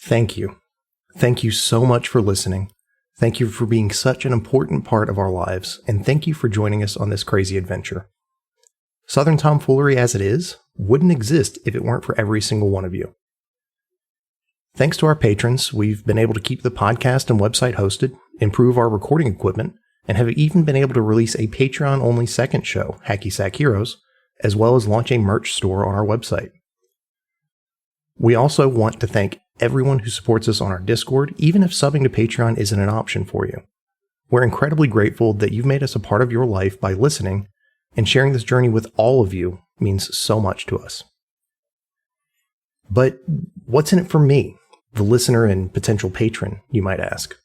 Thank you. Thank you so much for listening. Thank you for being such an important part of our lives, and thank you for joining us on this crazy adventure. Southern Tomfoolery as it is wouldn't exist if it weren't for every single one of you. Thanks to our patrons, we've been able to keep the podcast and website hosted, improve our recording equipment, and have even been able to release a Patreon-only second show, Hacky Sack Heroes, as well as launch a merch store on our website. We also want to thank everyone who supports us on our Discord, even if subbing to Patreon isn't an option for you. We're incredibly grateful that you've made us a part of your life by listening, and sharing this journey with all of you means so much to us. But what's in it for me, the listener and potential patron, you might ask?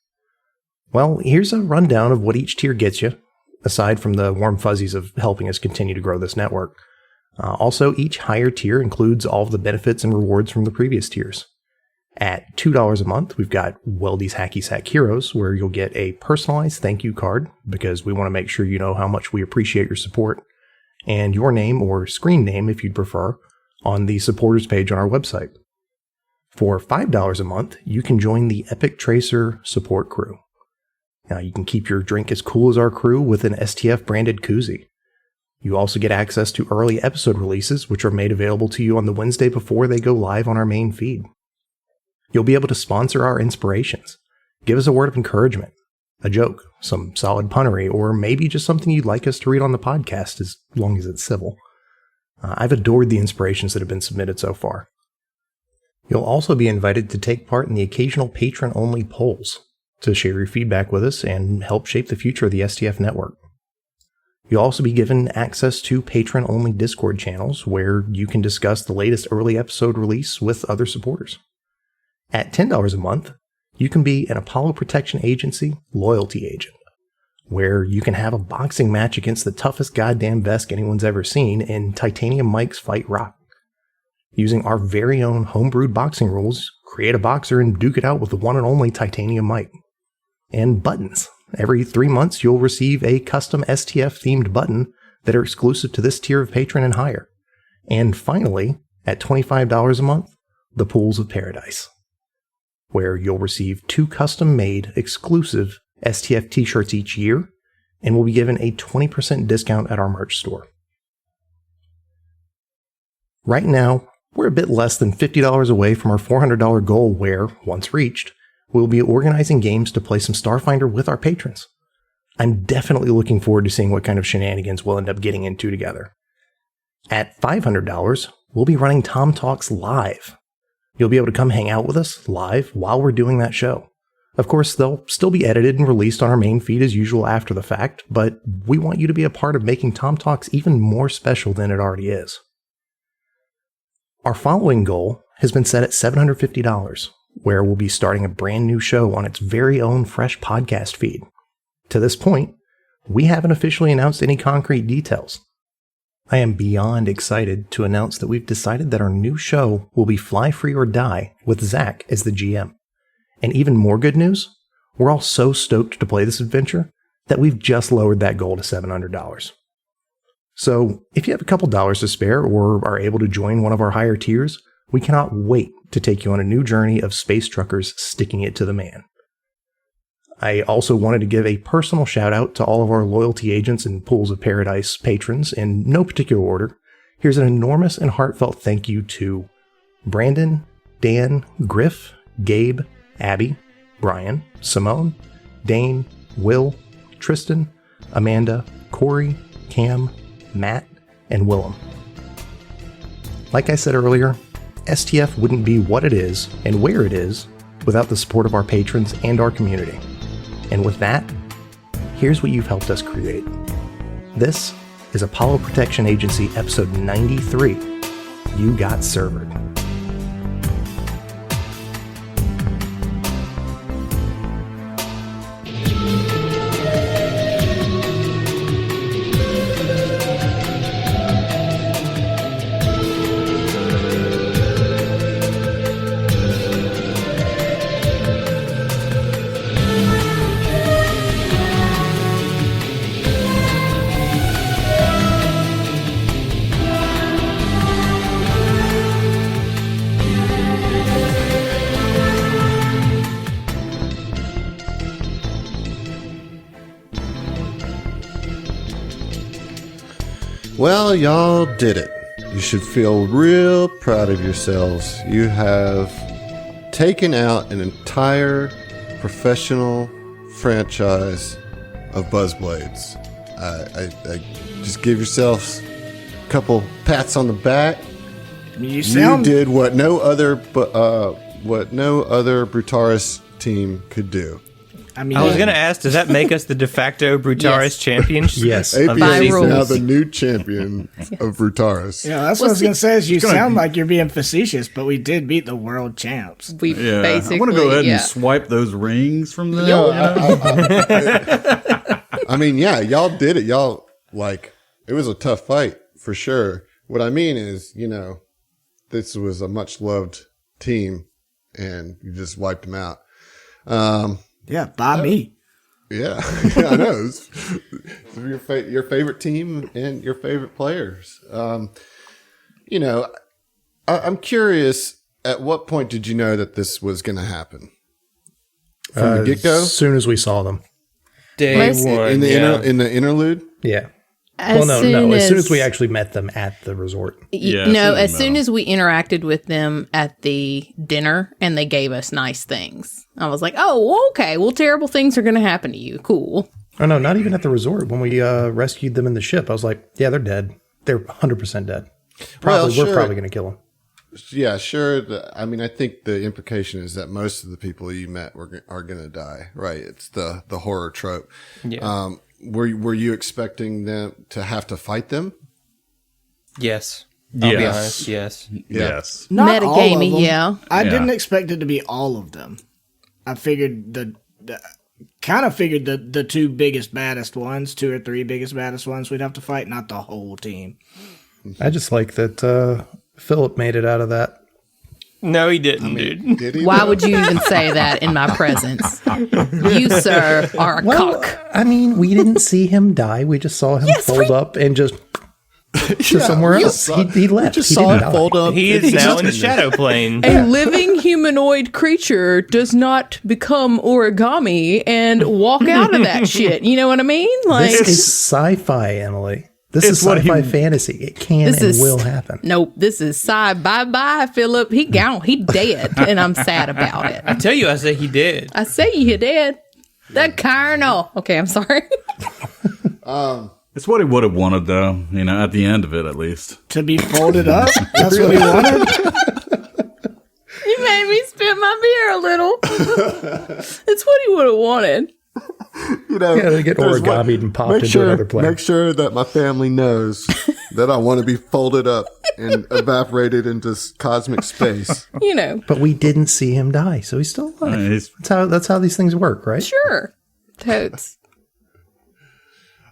Well, here's a rundown of what each tier gets you, aside from the warm fuzzies of helping us continue to grow this network. Also, each higher tier includes all of the benefits and rewards from the previous tiers. At $2 a month, we've got Weldy's Hacky Sack Heroes, where you'll get a personalized thank you card, because we want to make sure you know how much we appreciate your support, and your name or screen name, if you'd prefer, on the supporters page on our website. For $5 a month, you can join the Epic Tracer support crew. Now, you can keep your drink as cool as our crew with an STF-branded koozie. You also get access to early episode releases, which are made available to you on the Wednesday before they go live on our main feed. You'll be able to sponsor our inspirations, give us a word of encouragement, a joke, some solid punnery, or maybe just something you'd like us to read on the podcast, as long as it's civil. I've adored the inspirations that have been submitted so far. You'll also be invited to take part in the occasional patron-only polls to share your feedback with us and help shape the future of the STF network. You'll also be given access to patron-only Discord channels where you can discuss the latest early episode release with other supporters. At $10 a month, you can be an Apollo Protection Agency loyalty agent, where you can have a boxing match against the toughest goddamn Vesk anyone's ever seen in Titanium Mike's Fight Rock. Using our very own homebrewed boxing rules, create a boxer and duke it out with the one and only Titanium Mike. And buttons. Every 3 months, you'll receive a custom STF-themed button that are exclusive to this tier of patron and higher. And finally, at $25 a month, the Pools of Paradise, where you'll receive 2 custom-made, exclusive STF t-shirts each year, and will be given a 20% discount at our merch store. Right now, we're a bit less than $50 away from our $400 goal where, once reached, we'll be organizing games to play some Starfinder with our patrons. I'm definitely looking forward to seeing what kind of shenanigans we'll end up getting into together. At $500, we'll be running Tom Talks live. You'll be able to come hang out with us live while we're doing that show. Of course, they'll still be edited and released on our main feed as usual after the fact, but we want you to be a part of making Tom Talks even more special than it already is. Our following goal has been set at $750, where we'll be starting a brand new show on its very own fresh podcast feed. To this point, we haven't officially announced any concrete details. I am beyond excited to announce that we've decided that our new show will be Fly Free or Die with Zach as the GM. And even more good news, we're all so stoked to play this adventure that we've just lowered that goal to $700. So if you have a couple dollars to spare or are able to join one of our higher tiers, we cannot wait to take you on a new journey of space truckers sticking it to the man. I also wanted to give a personal shout out to all of our loyalty agents and Pools of Paradise patrons in no particular order. Here's an enormous and heartfelt thank you to Brandon, Dan, Griff, Gabe, Abby, Brian, Simone, Dane, Will, Tristan, Amanda, Corey, Cam, Matt, and Willem. Like I said earlier, STF wouldn't be what it is and where it is without the support of our patrons and our community. And with that, here's what you've helped us create. This is Apollo Protection Agency episode 93, You Got Servered. Well, y'all did it. You should feel real proud of yourselves. You have taken out an entire professional franchise of Buzzblades. I just give yourselves a couple pats on the back. You did what no other Brutaris team could do. I was going to ask, does that make us the de facto Brutaris champions? Yes. APS is now the new champion of Brutaris. Yeah, that's what I was going to say. Is you sound like you're being facetious, but we did beat the world champs. We basically. I want to go ahead and swipe those rings from them. I mean, yeah, y'all did it. Y'all, it was a tough fight for sure. What I mean is, this was a much loved team and you just wiped them out. Yeah, by me. Yeah, I know. It's your favorite team and your favorite players. I'm curious, at what point did you know that this was going to happen? From the get-go? As soon as we saw them. Day one. In the interlude? Yeah. As soon as we actually met them at the resort. As soon as we interacted with them at the dinner and they gave us nice things. I was like, oh, okay, well, terrible things are going to happen to you. Cool. Oh, no, not even at the resort. When we rescued them in the ship, I was like, yeah, they're dead. They're 100% dead. We're probably going to kill them. Yeah, sure. I think the implication is that most of the people you met are going to die, right? It's the horror trope. Yeah. Were you expecting them to have to fight them? Yes. I'll be honest, yes. Yes. Not all of them. Yeah. I didn't expect it to be all of them. I figured the two biggest, baddest ones, 2 or 3 biggest, baddest ones we'd have to fight, not the whole team. I just like that Philip made it out of that. No, he didn't, dude. Did he? Why would you even say that in my presence? You, sir, are a cock. I mean, we didn't see him die. We just saw him fold up and just to somewhere else. He left. Just he saw didn't it die. fold up. He is now in the shadow plane. A living humanoid creature does not become origami and walk out of that shit. You know what I mean? This is sci-fi, Emily. This is sci-fi fantasy. It can and will happen. Nope, this is bye-bye, Philip. He gone. He dead, and I'm sad about it. I tell you, I say he did. I say he did. The colonel. Okay, I'm sorry. It's what he would have wanted, though, at the end of it, at least. To be folded up? That's what he wanted? You made me spit my beer a little. It's what he would have wanted. They get origamied and popped into another plane. Make sure that my family knows that I want to be folded up and evaporated into cosmic space. But we didn't see him die, so he's still alive. That's how these things work, right? Sure. Totes.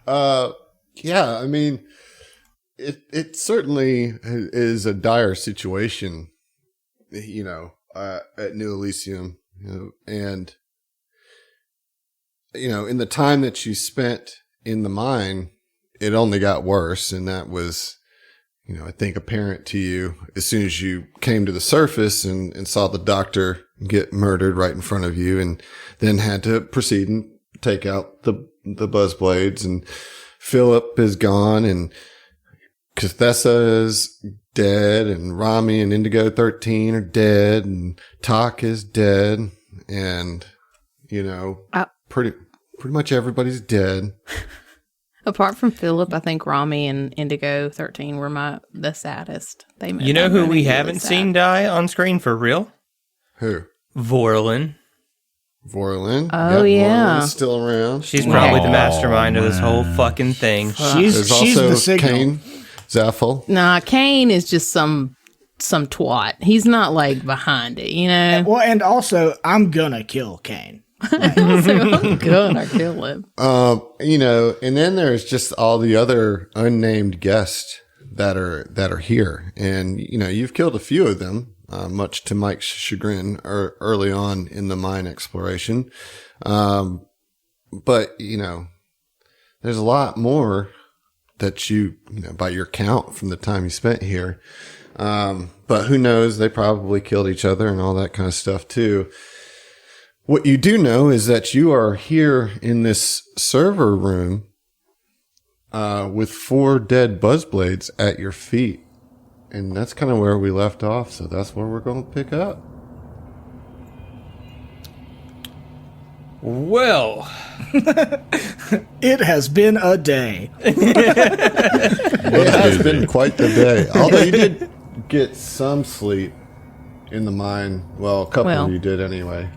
Yeah, I mean, it certainly is a dire situation, at New Elysium, and in the time that you spent in the mine, it only got worse, and that was, I think apparent to you as soon as you came to the surface and saw the doctor get murdered right in front of you, and then had to proceed and take out the Buzzblades, and Philip is gone, and Cathessa is dead, and Rami and Indigo 13 are dead, and Talk is dead, and pretty much everybody's dead. Apart from Philip, I think Rami and Indigo 13 were the saddest. You know who we haven't seen die on screen for real? Who? Vorlin. Vorlin? Oh, yeah. Vorlin's still around. She's probably the mastermind of this whole fucking thing. She's also the signal. Kane, Zaffel. Nah, Kane is just some twat. He's not behind it, Well, and also, I'm gonna kill Kane. I'm gonna kill him. And then there's just all the other unnamed guests that are here, and you've killed a few of them, much to Mike's chagrin, early on in the mine exploration. But there's a lot more that by your count from the time you spent here. But who knows? They probably killed each other and all that kind of stuff too. What you do know is that you are here in this server room, with 4 dead buzzblades at your feet. And that's kind of where we left off, so that's where we're going to pick up. Well, It has been a day. It has been quite the day. Although you did get some sleep in the mine. Well, a couple of you did anyway.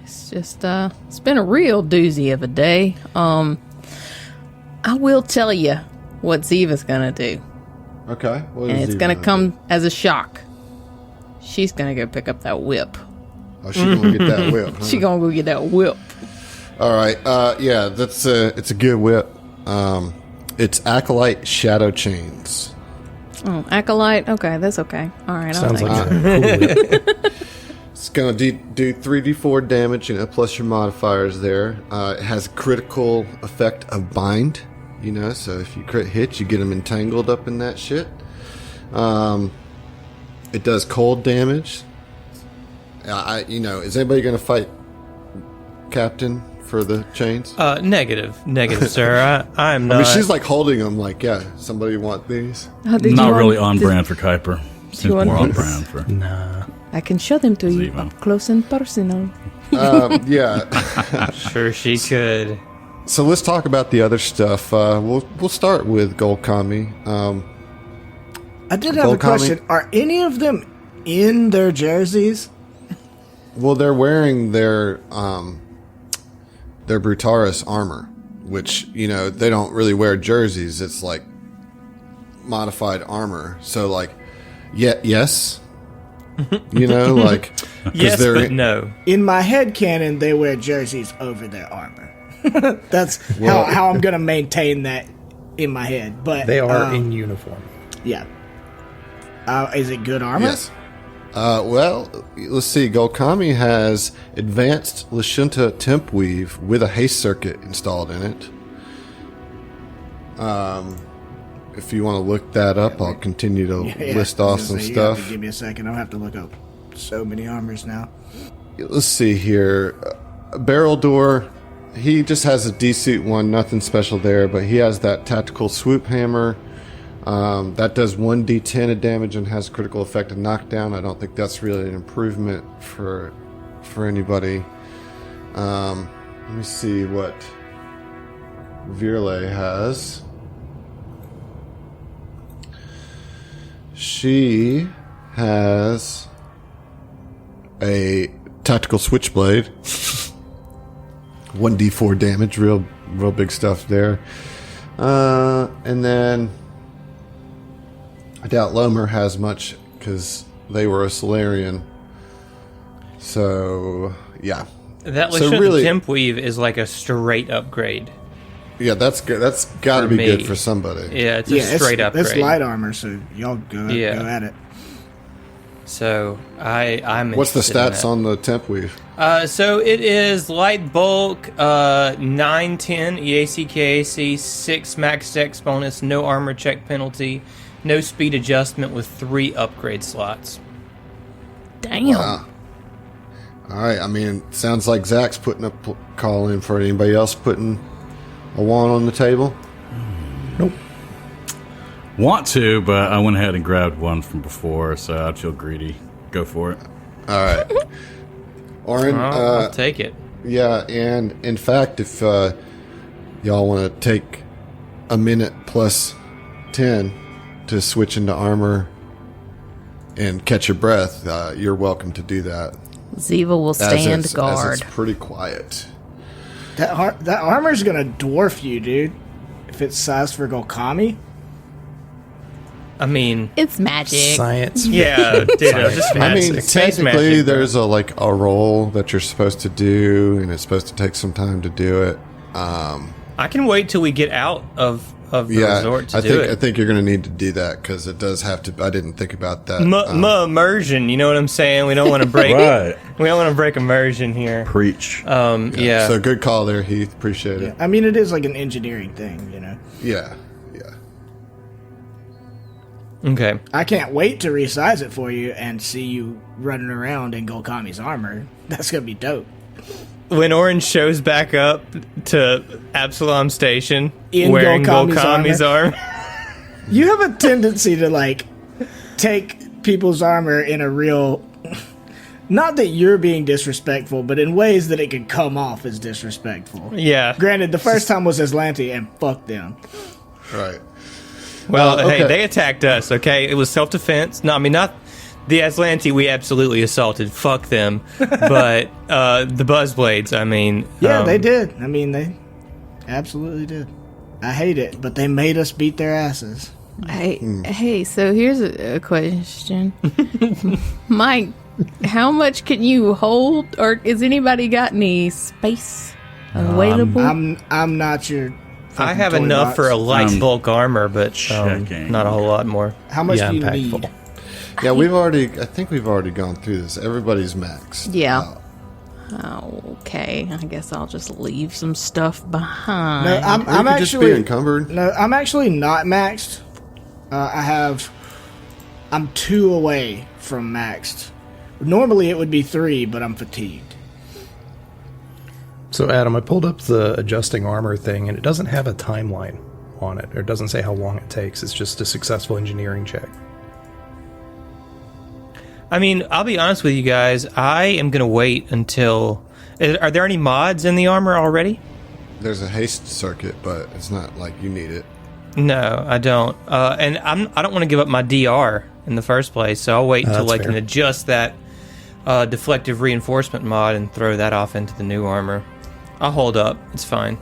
It's just, it's been a real doozy of a day. I will tell you what Ziva's gonna do. Okay. What And is it's he gonna come do? as a shock. She's gonna go pick up that whip. Oh, she's going to get that whip. Huh? She gonna go get that whip. All right. Yeah, it's a good whip. It's Acolyte Shadow Chains. Oh, Acolyte? Okay, that's okay. All right, Sounds I'll like take it. a cool whip. It's going to do 3d4 damage, plus your modifiers there. It has a critical effect of bind, so if you crit hit, you get them entangled up in that shit. It does cold damage. Is anybody going to fight Captain for the chains? negative, sir. I'm not. I mean, she's like holding them like, yeah, somebody want these? Oh, did Not you really want- on did- brand for Kuiper. Seems want more on these? brand for. I can show them to you Ziva. up close and personal. Yeah. Sure she could. So let's talk about the other stuff. We'll start with Golkami. I did have a Golkami? question. Are any of them in their jerseys? Well, they're wearing their Brutaris armor, which, they don't really wear jerseys. It's like modified armor. So, like, yes. Like... 'cause Yes, they're but no. In my head canon, they wear jerseys over their armor. That's how I'm going to maintain that in my head. But They are in uniform. Yeah. Is it good armor? Yes. Well, let's see. Golkami has advanced Lashunta temp weave with a haste circuit installed in it. If you want to look that up, I'll continue to list off some You have to stuff. give me a second. I'll have to look up so many armors now. Let's see here. Barrel door. He just has a D-suit 1, nothing special there, but he has that tactical swoop hammer. That does 1d10 of damage and has a critical effect of knockdown. I don't think that's really an improvement for anybody. Let me see what Virle has. She has a tactical switchblade. 1d4 damage, real big stuff there. And then I doubt Lomer has much because they were a Solarian. So, yeah. That So Lashunta really- temp weave is like a straight upgrade. Yeah, that's good. That's got to For be me. good for somebody. Yeah, it's a straight upgrade. It's light armor, so y'all go at it. So I'm. What's the interested in stats that. on the temp weave? So it is light bulk, 910 EAC KAC, 6 max dex bonus, no armor check penalty, no speed adjustment with 3 upgrade slots. Damn. Wow. All right. I mean, sounds like Zach's putting a call in for it. Anybody else putting a wand on the table? Nope. Want to, but I went ahead and grabbed one from before, so I'd feel greedy. Go for it. All right. Oren, I'll take it. yeah, and in fact, if y'all want to take a minute plus 10 to switch into armor and catch your breath, you're welcome to do that. Ziva will stand As guard. it's pretty quiet. That armor's gonna dwarf you, dude. If it's sized for Golkami. I mean, It's magic. Science. yeah, dude, just I mean, space technically, magic, bro. there's a roll that you're supposed to do, and it's supposed to take some time to do it. I can wait till we get out of the resort to I do think it. I think you're going to need to do that because it does have to. I didn't think about that. Immersion, you know what I'm saying? We don't want to break. Right. We don't want to break immersion here. Preach. Yeah. So good call there, Heath. Appreciate it. I mean, it is like an engineering thing, you know. Yeah. Okay. I can't wait to resize it for you and see you running around in Golkami's armor. That's gonna be dope. when Orange shows back up to Absalom Station In wearing Golkami's Golkami's armor. You have a tendency to like take people's armor in a real, not that you're being disrespectful, but in ways that it could come off as disrespectful. Yeah. Granted, the first time was Aslanti, and fuck them. Right. Well, okay. hey, they attacked us, okay? It was self-defense. No, I mean, not the Aslanti we absolutely assaulted. Fuck them. But the Buzzblades, I mean... Yeah, they did. I mean, they absolutely did. I hate it, but they made us beat their asses. Hey, so here's a question. Mike, how much can you hold? Or has anybody got any space available? I'm not your... I have toy enough box. for a light bulk armor, but checking. not a whole lot more. How much do you impactful. need? Yeah, I think we've already gone through this. Everybody's maxed. Yeah. Okay, I guess I'll just leave some stuff behind. No, I'm Could actually just be encumbered. No, I'm actually not maxed. I'm 2 away from maxed. Normally it would be 3, but I'm fatigued. So, Adam, I pulled up the adjusting armor thing, and it doesn't have a timeline on it. Or it doesn't say how long it takes. It's just a successful engineering check. I mean, I'll be honest with you guys. I am going to wait until... Are there any mods in the armor already? There's a haste circuit, but it's not like you need it. No, I don't. And I don't want to give up my DR in the first place, so I'll wait until I can adjust that deflective reinforcement mod and throw that off into the new armor. I'll hold up. It's fine.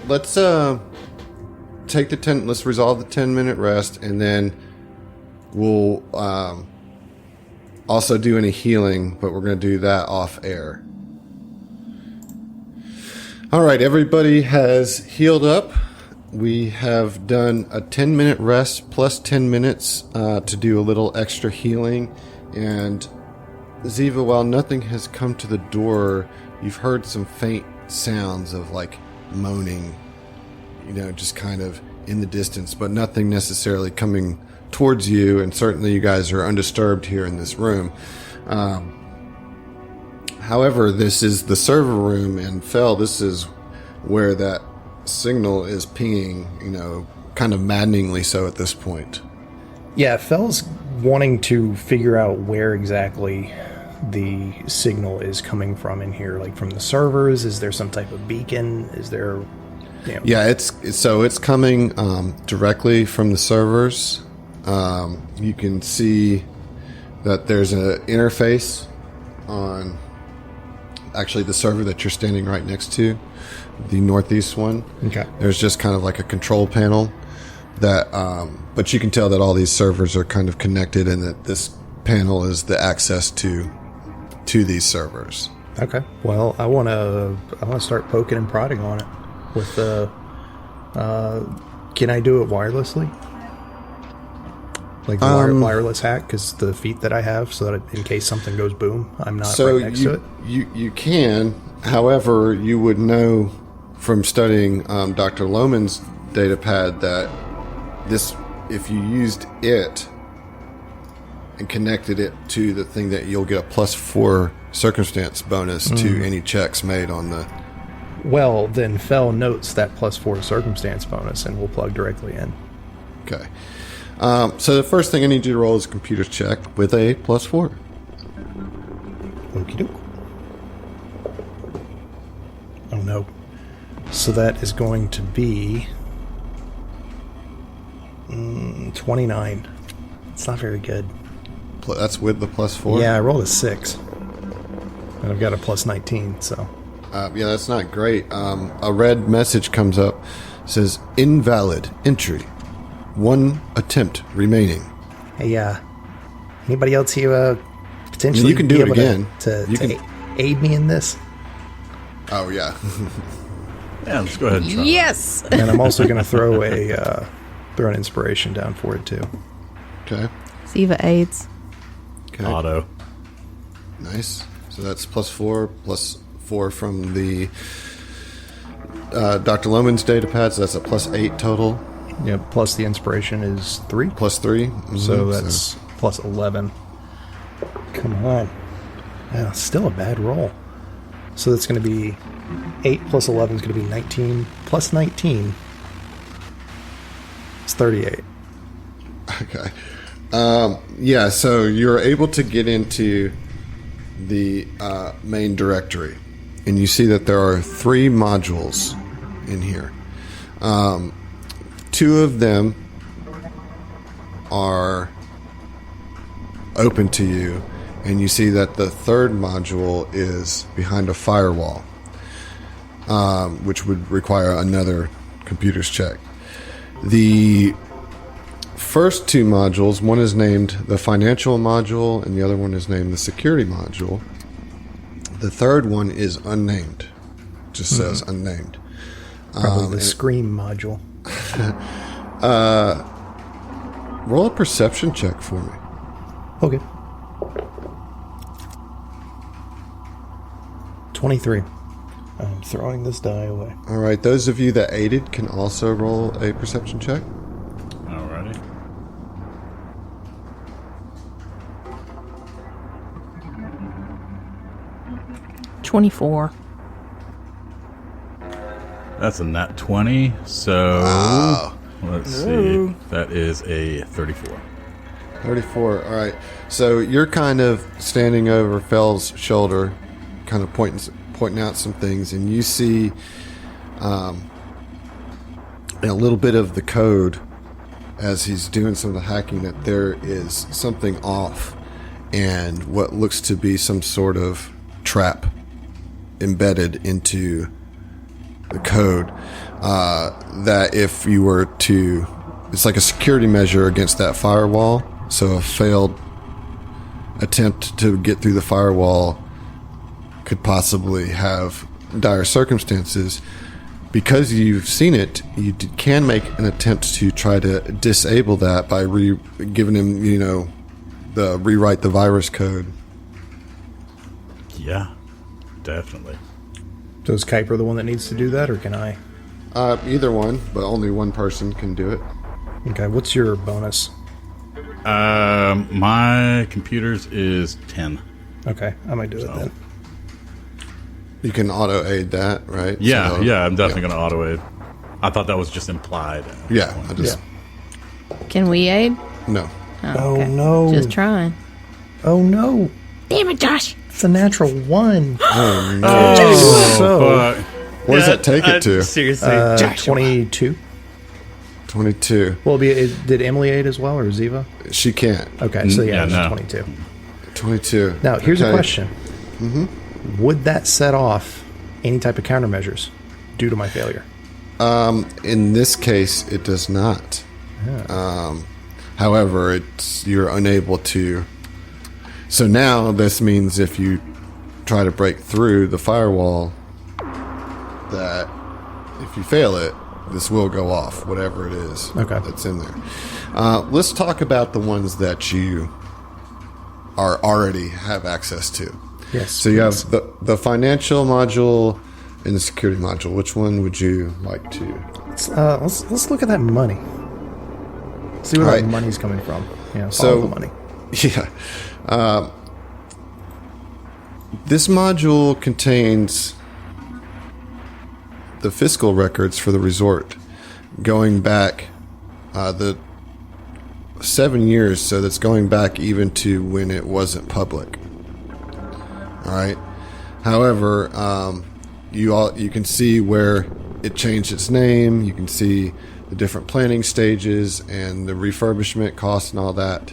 Let's take the 10. Let's resolve the 10-minute rest, and then we'll also do any healing, but we're going to do that off air. All right, everybody has healed up. We have done a 10-minute rest plus 10 minutes to do a little extra healing. And Ziva, while nothing has come to the door, you've heard some faint sounds of like moaning, just kind of in the distance, but nothing necessarily coming towards you. And certainly you guys are undisturbed here in this room. However, this is the server room, and Fel, this is where that signal is pinging, kind of maddeningly so at this point. Yeah, Fel's wanting to figure out where exactly the signal is coming from in here, like from the servers. Is there some type of beacon? Is there... Yeah, it's coming directly from the servers. You can see that there's an interface on actually the server that you're standing right next to, the northeast one. Okay. There's just kind of like a control panel that, but you can tell that all these servers are kind of connected, and that this panel is the access to these servers. Okay. Well, I want to start poking and prodding on it with the. Can I do it wirelessly? Like the wireless hack, because the feet that I have, so that in case something goes boom, I'm not right next to it. You can, however, you would know from studying Dr. Lohman's data pad that this, if you used it and connected it to the thing, that you'll get a +4 circumstance bonus to any checks made on the... Well, then Fel notes that +4 circumstance bonus, and we'll plug directly in. Okay. So the first thing I need you to roll is a computer check with a +4. Okie doke. Oh no. So that is going to be 29. It's not very good. That's with the +4? Yeah, I rolled a 6. And I've got a +19, so... yeah, that's not great. A red message comes up. Says, invalid entry. 1 attempt remaining. Hey, anybody else here potentially you can do be it able again. to aid me in this? Oh, yeah. Yeah, let's go ahead and try. Yes! And I'm also going to throw an inspiration down for it, too. Okay. Ziva aids. Okay. Auto. Nice. So that's +4 from the Dr. Lohman's data pad, so that's a +8 total. Yeah, plus the inspiration is 3. +3. So that's +11. Come on. Yeah, still a bad roll. So that's going to be 8 plus 11 is going to be 19 plus 19. It's 38. Okay. Yeah, so you're able to get into the main directory, and you see that there are 3 modules in here. 2 of them are open to you, and you see that the 3rd module is behind a firewall, which would require another computer's check. The first 2 modules, one is named the financial module and the other one is named the security module. The 3rd one is unnamed. Just says unnamed. Probably the Scream module. Roll a perception check for me. Okay. 23. I'm throwing this die away. All right, those of you that aided can also roll a perception check. Alrighty. $24. That's a nat 20, so let's see. That is a 34. 34. All right. So you're kind of standing over Fell's shoulder, kind of pointing out some things, and you see a little bit of the code as he's doing some of the hacking, that there is something off and what looks to be some sort of trap embedded into the code, that if you were to, it's like a security measure against that firewall. So a failed attempt to get through the firewall could possibly have dire circumstances. Because you've seen it, you can make an attempt to try to disable that by giving him, the rewrite the virus code. Yeah, definitely. So is Kuiper the one that needs to do that, or can I? Either one, but only one person can do it. Okay, what's your bonus? My computer's is 10. Okay, I might do it then. You can auto aid that, right? Yeah, So, I'm definitely going to auto aid. I thought that was just implied. Yeah, I just Can we aid? no. Oh, okay. no. Just trying. Oh no. Damn it, Josh. It's a natural 1. Oh no! So, Fuck. What does that take it to? Seriously. 22. 22. Well, did Emily aid as well, or Ziva? She can't. Okay, so Yeah, it's no. 22. 22. Now, here's a Okay. question. Would that set off any type of countermeasures due to my failure? In this case, it does not. However, you're unable to. So now this means if you try to break through the firewall, that if you fail it, this will go off, whatever it is that's in there. Let's talk about the ones that you already have access to. Yes. So you have the financial module and the security module. Which one would you like to? Let's look at that money. See where Alright. that money's coming from. Follow So- the money. Yeah. This module contains the fiscal records for the resort going back the 7 years, so that's going back even to when it wasn't public. All right. However, you can see where it changed its name. You can see the different planning stages and the refurbishment costs and all that.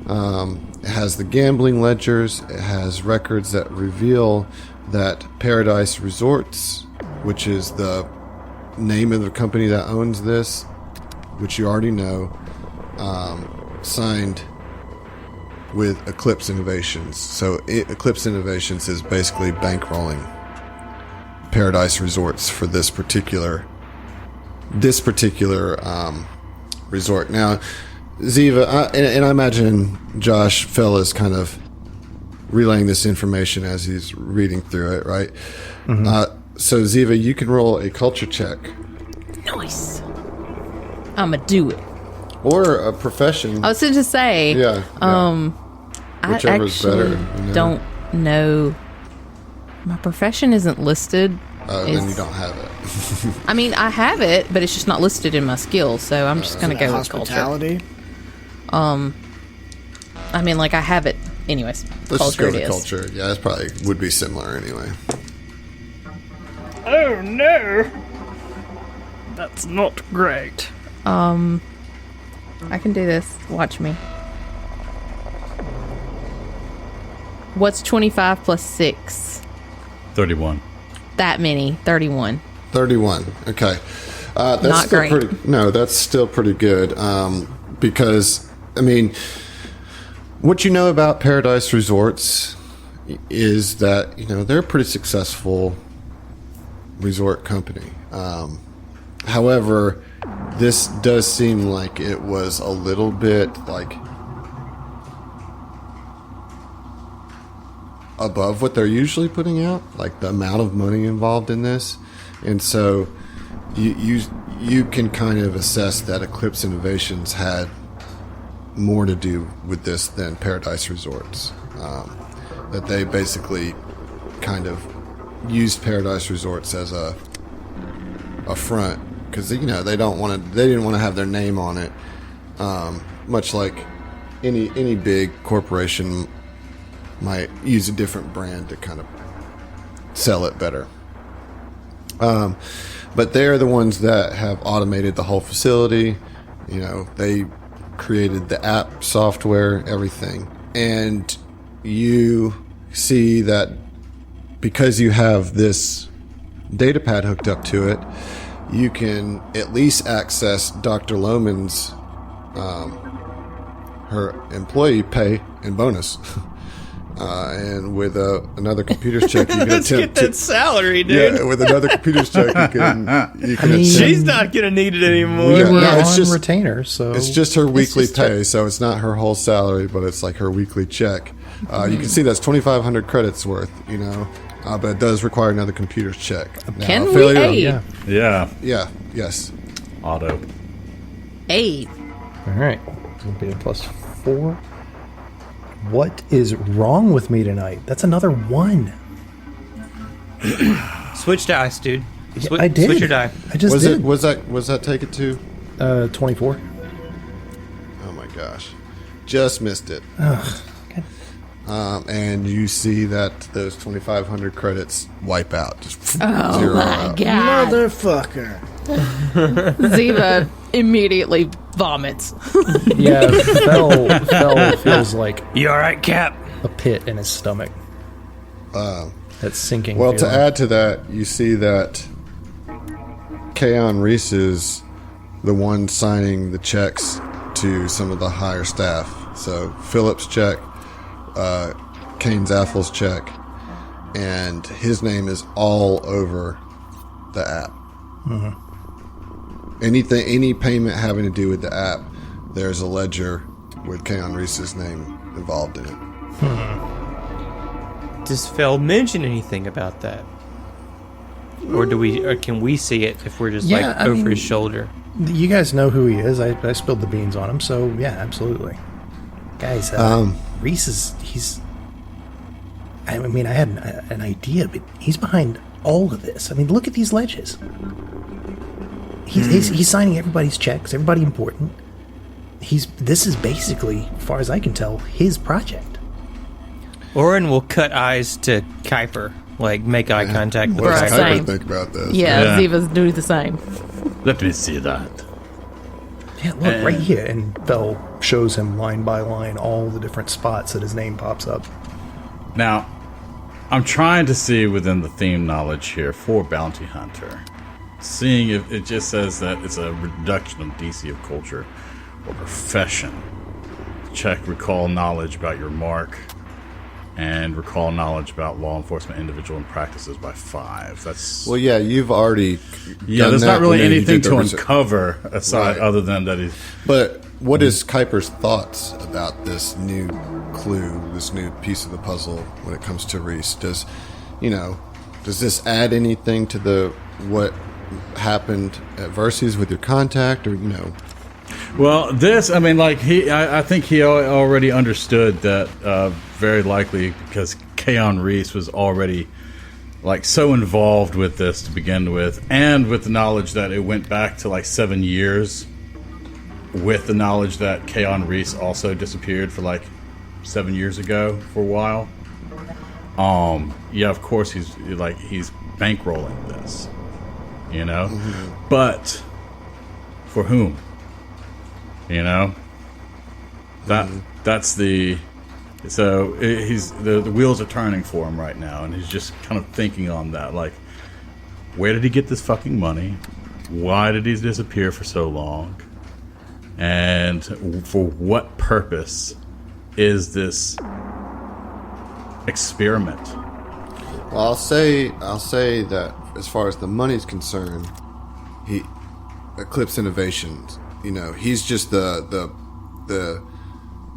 It has the gambling ledgers. It has records that reveal that Paradise Resorts, which is the name of the company that owns this, which you already know, signed with Eclipse Innovations. So Eclipse Innovations is basically bankrolling Paradise Resorts for this particular resort. Now, Ziva, and I imagine Josh Fell is kind of relaying this information as he's reading through it, right? So Ziva, you can roll a culture check Nice. I'ma do it. or a profession. I was going to say, Yeah. I Whichever's actually better, you know. don't know My profession isn't listed. Then you don't have it. I mean, I have it, but it's just not listed in my skills, so I'm just going to go with culture. Hospitality. I mean, like, I have it. Anyways, Let's just culture go it with is. culture. Yeah, that probably would be similar anyway. Oh no! That's not great. I can do this. Watch me. What's 25 plus 6? 31. That many. 31. 31. Okay. That's Not still great. No, that's still pretty good. Because, I mean, what you know about Paradise Resorts is that, they're a pretty successful resort company. However, this does seem like it was a little bit like above what they're usually putting out, like the amount of money involved in this. And so you can kind of assess that Eclipse Innovations had more to do with this than Paradise Resorts. That they basically kind of used Paradise Resorts as a front because they didn't want to have their name on it, much like any big corporation might use a different brand to kind of sell it better. But they're the ones that have automated the whole facility. They created the app software, everything. And you see that because you have this data pad hooked up to it, you can at least access Dr. Lohman's her employee pay and bonus. And with another computer's check, you can Let's attempt get that salary, dude. Yeah, with another computer's check, you can attempt. She's not gonna need it anymore. Yeah, We were no, it's on just- retainer, so It's just her weekly just pay, so it's not her whole salary, but it's like her weekly check. You can see that's 2,500 credits worth, but it does require another computer's check. Now, Can we failure- aid? yeah. Yeah. Yeah, yes. Auto. 8. All right, so it'll be a +4. What is wrong with me tonight? That's another 1. Switch dice, dude. I did. Switch your die. I just Was did. it? Was that take it to? 24. Oh my gosh, just missed it. Okay. And you see that those 2,500 credits wipe out, just Oh zero my out. god. Motherfucker. Ziva immediately vomits. Yeah, Fell feels like You all right, Cap? a pit in his stomach. That sinking. Well, to feeling. add to that, you see that Keon Reese is the one signing the checks to some of the higher staff. So Philip's check, Kane Zathel's check, and his name is all over the app. Mm-hmm. Any payment having to do with the app, there's a ledger with Keon Reese's name involved in it. Does Fel mention anything about that? Or can we see it if we're just Yeah, I over mean- his shoulder? You guys know who he is. I spilled the beans on him, so yeah, absolutely. Guys, he's. I mean, I had an idea, but he's behind all of this. I mean, look at these ledges. He's signing everybody's checks, everybody important. This is basically, as far as I can tell, his project. Oren will cut eyes to Kuiper, make eye contact with What does Right. Kuiper. Kuiper Same. think about this? Yeah, Yeah. Ziva's do the same. Let me see that. Yeah, look right here, and Bell shows him line by line all the different spots that his name pops up. Now, I'm trying to see within the theme knowledge here for Bounty Hunter, seeing if it just says that it's a reduction of DC of culture or profession. Check recall knowledge about your mark and recall knowledge about law enforcement individual and practices by 5. That's Well, yeah, you've already. yeah. done There's that not really when you anything did the to research. uncover aside Right. other than that he's. But what is Kuiper's thoughts about this new clue, this new piece of the puzzle when it comes to Reese? Does this add anything to what happened at Versus with your contact, or Well, this, I mean, I think he already understood that very likely because Keon Reese was already like so involved with this to begin with, and with the knowledge that it went back to like 7 years, with the knowledge that Keon Reese also disappeared for like 7 years ago for a while. Yeah, of course he's bankrolling this, you know, but for whom? You know, that's the. So he's the wheels are turning for him right now, and he's just kind of thinking on that, like, where did he get this fucking money? Why did he disappear for so long? And for what purpose is this experiment? Well, I'll say that as far as the money's concerned, Eclipse Innovations, you know, he's just the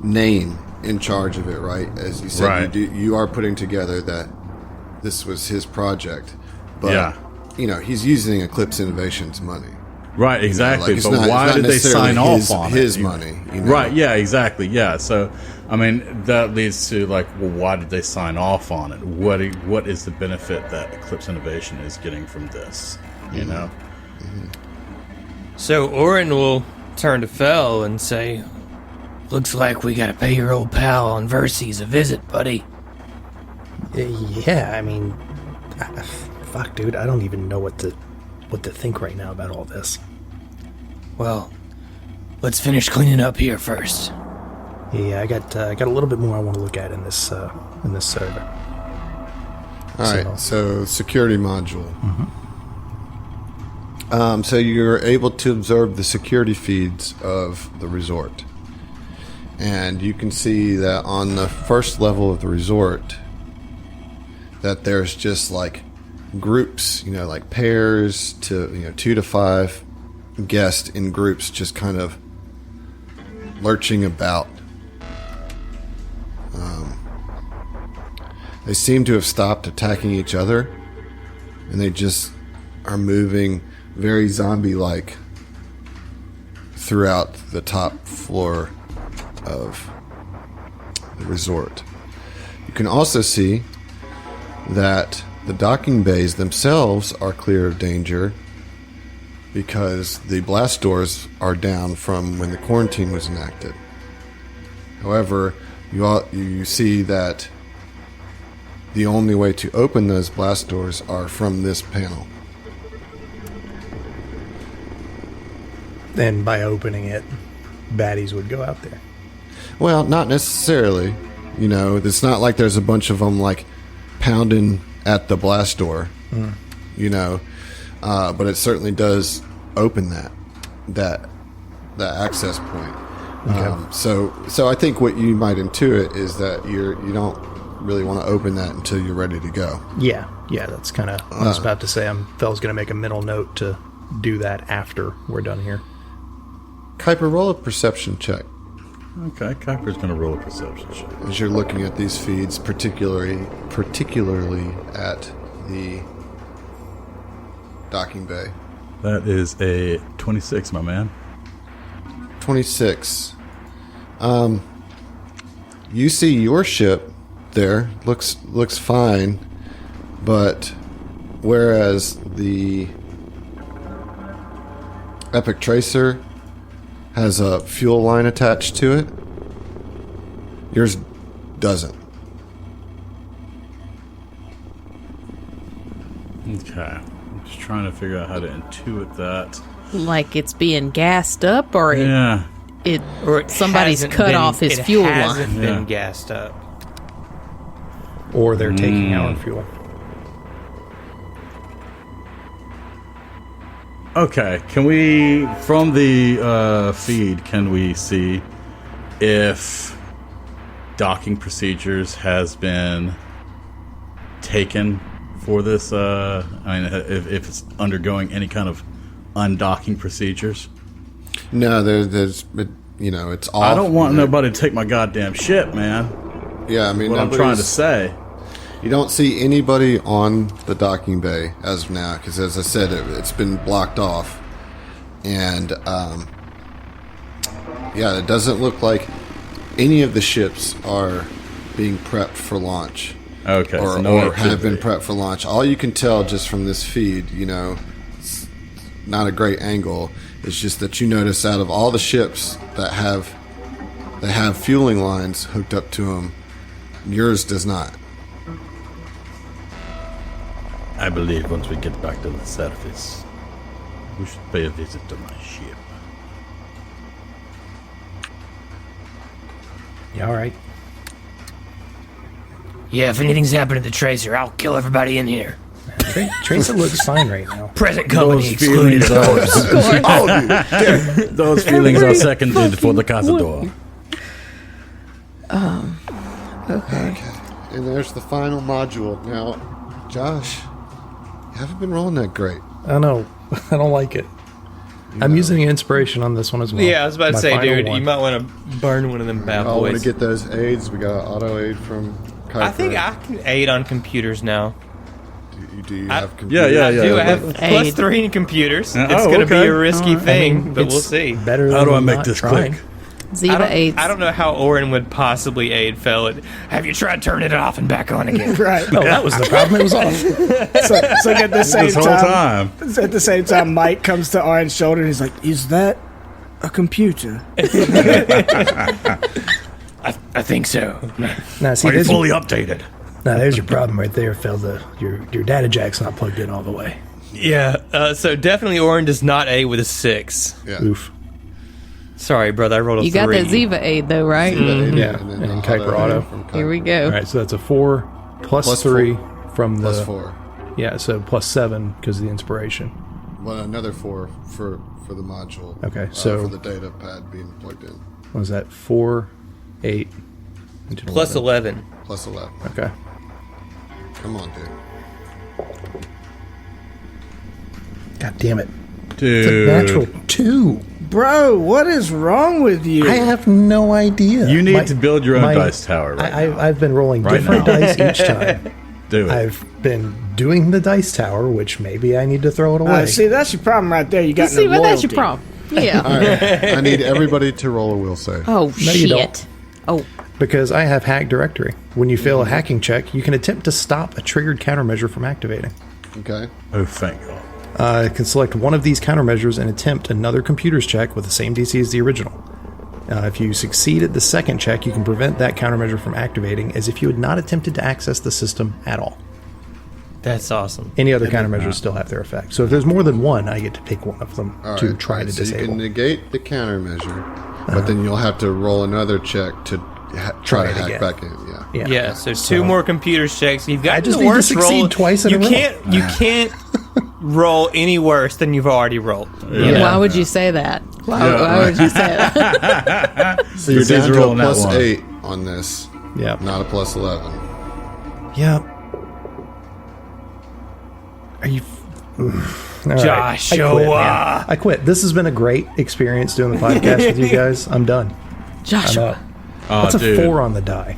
name in charge of it, right? As you said, Right. you are putting together that this was his project, but Yeah. you know, he's using Eclipse Innovations money. Right, exactly. Like, it's but not- why it's not did they sign necessarily off on his it? money? You know? Right, yeah, exactly, yeah. So, I mean, that leads to, like, well, why did they sign off on it? What is the benefit that Eclipse Innovation is getting from this, you know? So Orin will turn to Fel and say, "Looks like we gotta pay your old pal on Verces a visit, buddy." Yeah, I mean, fuck, dude, I don't even know what to think right now about all this. Well, let's finish cleaning up here first. Yeah, I got a little bit more I want to look at in this server. All right, so security module. So you're able to observe the security feeds of the resort. And you can see that on the first level of the resort, that there's just like groups, you know, like pairs to, 2 to 5 guests in groups just kind of lurching about. They seem to have stopped attacking each other, and they just are moving very zombie-like throughout the top floor of the resort. You can also see that the docking bays themselves are clear of danger because the blast doors are down from when the quarantine was enacted. However, you see that the only way to open those blast doors are from this panel. And by opening it, baddies would go out there. Well, not necessarily. You know, it's not like there's a bunch of them like pounding at the blast door. You know, but it certainly does open that access point. Okay. So I think what you might intuit is that you don't really want to open that until you're ready to go. Yeah, that's kind of what I was about to say. Fel's going to make a mental note to do that after we're done here. Kuiper, roll a perception check Okay, Kuiper's going to roll a perception check. as you're looking at these feeds, particularly at the docking bay. That is a 26, my man. 26. You see your ship there looks fine, but whereas the Epic Tracer has a fuel line attached to it, yours doesn't. Okay. I'm just trying to figure out how to intuit that. Like it's being gassed up, or Yeah. Or it somebody's hasn't cut been- off his it fuel hasn't line. been Yeah. gassed up. Or they're taking our fuel. Okay, can we, from the feed, can we see if docking procedures has been taken for this? I mean, if it's undergoing any kind of undocking procedures? No, there's it's off. I don't want nobody to take my goddamn ship, man. Yeah, I mean, What I'm trying to say. You don't see anybody on the docking bay as of now, because as I said, it's been blocked off. And, yeah, it doesn't look like any of the ships are being prepped for launch. Okay, or, so no or have been activity. prepped for launch. All you can tell just from this feed, it's not a great angle. It's just that you notice out of all the ships that have fueling lines hooked up to them, yours does not. I believe once we get back to the surface, we should pay a visit to my ship. You all right? Yeah, if anything's happened to the Tracer, I'll kill everybody in here. Tracer looks fine right now. Present company excluded, feelings of course. Those feelings are seconded for the Cazador. Okay. And there's the final module. Now, Josh, you haven't been rolling that great. I know. I don't like it. I'm using inspiration on this one as well. Yeah, I was about to My say, final dude, one. you might want to burn one of them bad I want boys. to get those aids. We got an auto aid from Kuiper. I think I can aid on computers now. Do you have Yeah, computers? Yeah. I do. I have Aid. +3 in computers. Oh, It's going to be okay. a risky thing, but we'll It's see. Better How than do I make not this trying. click? Ziva aids. I don't know how Orin would possibly aid Fel. Have you tried turning it off and back on again? Right. Oh, that was the problem. It was off. So at the same This whole time, time. at the same time, Mike comes to Orin's shoulder and he's like, "Is that a computer?" I think so. Now, see, Are you there's, fully updated? now, there's your problem right there, Phil. Your data jack's not plugged in all the way. Yeah, so definitely Orin does not aid with a 6. Yeah. Oof. Sorry, brother, I rolled a You 3. got that Ziva aid though, right? Yeah, And then and the Kuiper auto. from Kuiper. Here we go. All right, so that's a 4 plus Plus 3 from the... Plus 4. Yeah, so plus 7 because of the inspiration. Well, another 4 for the module. Okay, so- for the data pad being plugged in. What was that? 4, 8, and Plus 11. Plus 11. Okay. Come on, dude. God damn it. It's a Dude. natural 2. Bro, what is wrong with you? I have no idea. You need to build your own dice tower right now. I've been rolling Right different now. dice each time. Do it. I've been doing the dice tower, which maybe I need to throw it away. See, that's your problem right there. You got See, no but loyalty. that's your problem. Yeah. All right. I need everybody to roll a will save. Oh you shit. don't. Oh, Because I have hack directory. When you fail a hacking check, you can attempt to stop a triggered countermeasure from activating. Okay. Oh, thank God. Can select one of these countermeasures and attempt another computer's check with the same DC as the original. If you succeed at the second check, you can prevent that countermeasure from activating as if you had not attempted to access the system at all. That's awesome. Any other countermeasures still have their effect. So if there's more than one, I get to pick one of them All to right. try to So you disable. can negate the countermeasure, but then you'll have to roll another check to try to it hack again. back in. Yeah. Yeah, so 2 more computers checks. You've got I just the need to worst succeed roll. twice in you a row. You can't roll any worse than you've already rolled. Yeah. why would you say that? Why would you say that? So you're He's down to a rolling that plus one. 8 on this, Yeah. not a plus 11. Yep. Are you... All right. Joshua. I quit. This has been a great experience doing the podcast with you guys. I'm done. I'm Joshua. out. Oh, That's a dude. 4 on the die.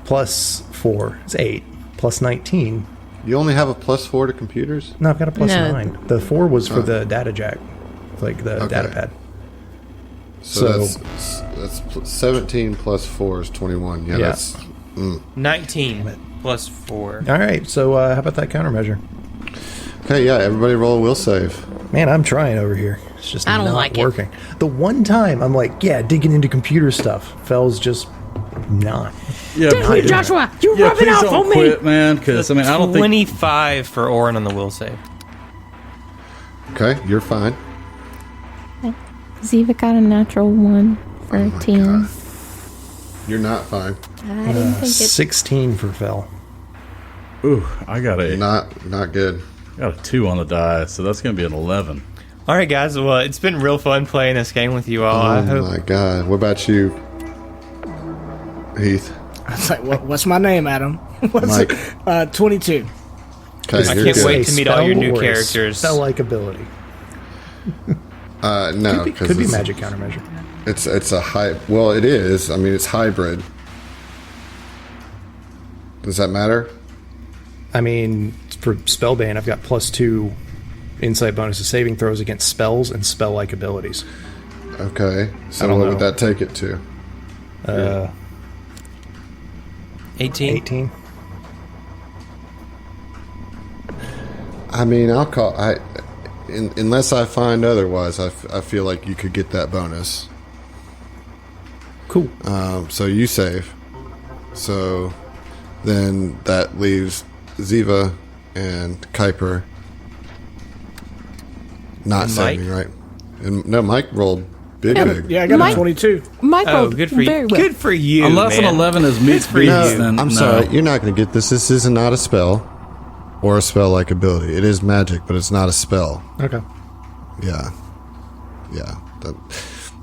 Plus 4 is 8. Plus 19. You only have a plus 4 to computers? No, I've got a plus No. 9. The 4 was for the data jack. Like the Okay. data pad. So, So- that's 17 plus 4 is 21. Yeah, Yeah. that's 19 plus 4. All right. So how about that countermeasure? okay. Yeah, everybody roll a will save. Man, I'm trying over here. It's just I don't not like it. working. The one time I'm like, yeah, digging into computer stuff. Fell's just not. Yeah, Damn you, Joshua! You yeah, rub it please off don't on me! quit, man. Because I mean, I don't think 25 for Orin on the will save. Okay, you're fine. Ziva got a natural 1 for a 10. You're not fine. I didn't think it. 16 for Fell. Ooh, I got a Not good. 2 on the die, so that's gonna be an 11. All right, guys. Well, it's been real fun playing this game with you all. I Oh hope. my god. What about you, Heath? It's like, what's my name, Adam? What's Mike. it? 22. Okay, I you're can't good. wait to meet all your new Spell or a characters. Spell-like ability. No, Could be it's, magic countermeasure. It's a high. Well, it is. I mean, it's hybrid. Does that matter? I mean, for Spellbane, I've got +2 insight bonus to saving throws against spells and spell-like abilities. Okay. So don't what know. would that take it to? 18. 18. I mean, unless I find otherwise, I feel like you could get that bonus. Cool. So you save. So then that leaves Ziva and Kuiper not And saving, Mike? right? And no, Mike rolled big. Yeah, I got Mike- a 22. Mike Oh, rolled good for very you. well. Good for you. Unless man. an 11 is meets for beats, you. then I'm no. sorry, you're not going to get this. This is not a spell or a spell-like ability. It is magic, but it's not a spell. Okay. Yeah.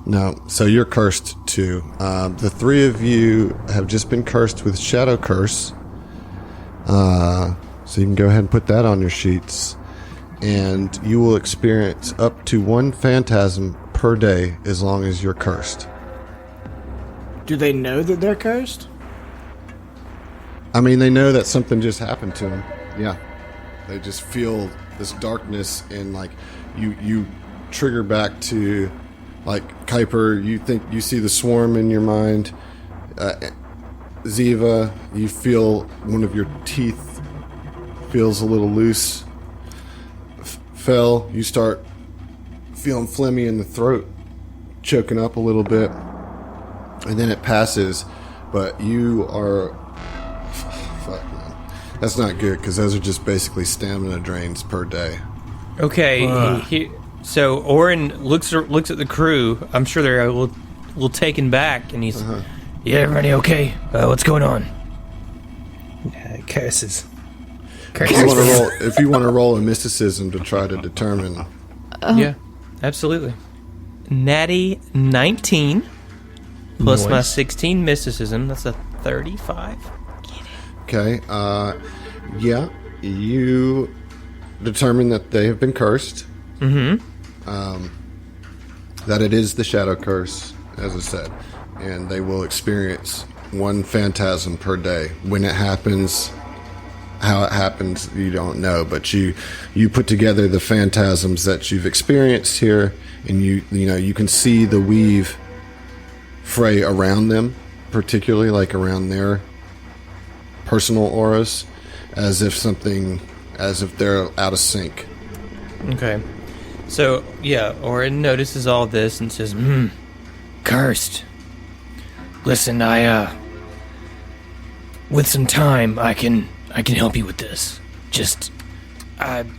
No, so you're cursed too. The three of you have just been cursed with Shadow Curse. So you can go ahead and put that on your sheets. And you will experience up to one phantasm per day as long as you're cursed. Do they know that they're cursed? I mean, they know that something just happened to them. Yeah. They just feel this darkness and like you trigger back to like Kuiper, you think you see the swarm in your mind. Ziva, you feel one of your teeth feels a little loose. Fel, you start feeling phlegmy in the throat, choking up a little bit. And then it passes, but you are... Fuck, man. That's not good, because those are just basically stamina drains per day. Okay, so Orin looks at the crew. I'm sure they're a little taken back, and he's, yeah, everybody okay? What's going on? Curses. If you want to roll a mysticism to try to determine... Yeah, absolutely. Natty 19 plus my 16 mysticism. That's a 35. Okay, yeah, you determine that they have been cursed. That it is the Shadow Curse, as I said, and they will experience one phantasm per day. When it happens, how it happens, you don't know, but you put together the phantasms that you've experienced here, and you can see the weave fray around them, particularly like around their personal auras, as if they're out of sync. Okay. So, yeah, Orin notices all this and says, cursed. Listen, with some time, I can help you with this. Just, I'm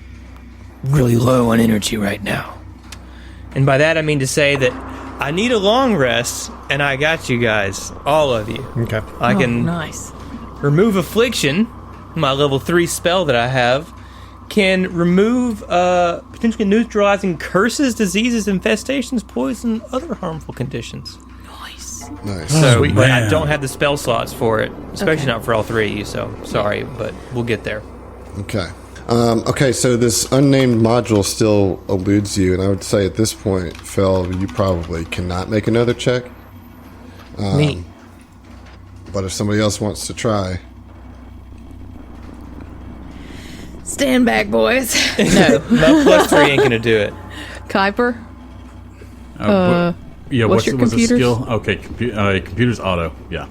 really low on energy right now. And by that I mean to say that I need a long rest, and I got you guys, all of you. Okay. I can Nice. remove affliction, my level 3 spell that I have, can remove potentially neutralizing curses, diseases, infestations, poison, other harmful conditions. Nice. So, Sweet but I man. don't have the spell slots for it, especially Okay. not for all three of you, so sorry, but we'll get there. Okay. Okay, so this unnamed module still eludes you, and I would say at this point, Fel, you probably cannot make another check. Neat. But if somebody else wants to try, Stand back, boys. No, my plus 3 ain't gonna do it. Kuiper. Yeah, what's what's your the computers? skill? Okay, computer's auto. Yeah.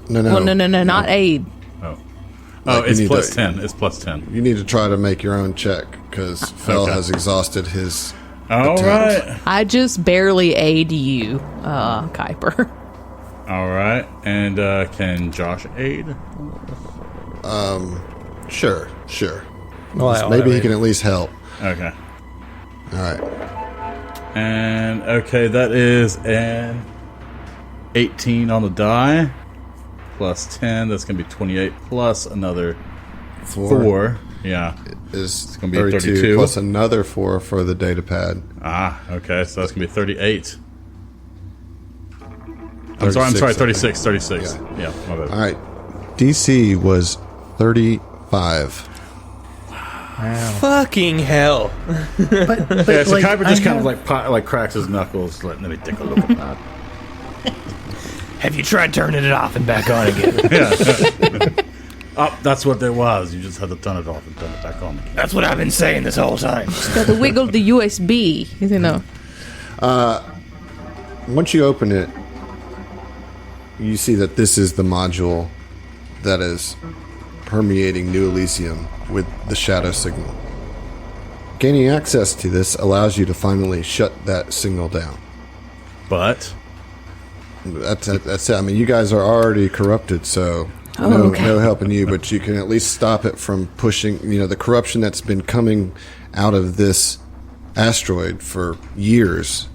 no. Well, no, not aid. Oh, Like, you it's need plus to- 10. It's plus 10. You need to try to make your own check, because Fel Okay. has exhausted his... All attempt. right. I just barely aid you, Kuiper. All right. And can Josh aid? Sure. Well, Maybe he can at least help. Okay. All right. And okay, that is an 18 on the die. Plus 10, that's going to be 28, plus another 4. Yeah. Is gonna be 32 plus another 4 for the data pad. Okay, so that's going to be 38. I'm sorry, 36. Yeah, my bad. All right. DC was 35. Fucking hell. But Yeah, so like, Kuiper just I kind have- of like cracks his knuckles, let me take a look at that. Have you tried turning it off and back on again? Oh, that's what there was. You just had to turn it off and turn it back on again. That's what I've been saying this whole time. Got to wiggle the USB, you know. Once you open it, you see that this is the module that is permeating New Elysium with the shadow signal. Gaining access to this allows you to finally shut that signal down. But That's it. I mean, you guys are already corrupted, so no helping you, but you can at least stop it from pushing, the corruption that's been coming out of this asteroid for years.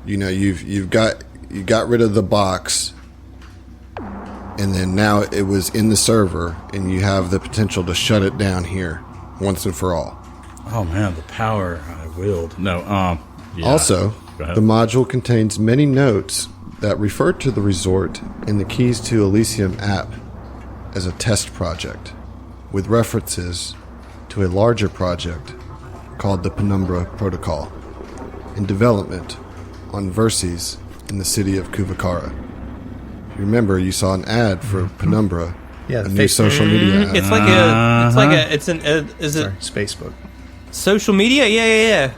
You got rid of the box, and then now it was in the server, and you have the potential to shut it down here once and for all. oh man, the power I willed. No, yeah. Also, Go ahead. the module contains many notes that refer to the resort in the Keys to Elysium app as a test project, with references to a larger project called the Penumbra Protocol, in development on Verces in the city of Kuvakara. If you remember, you saw an ad for Penumbra, Yeah, a the new social media app. It's is it Spacebook. social media? Yeah.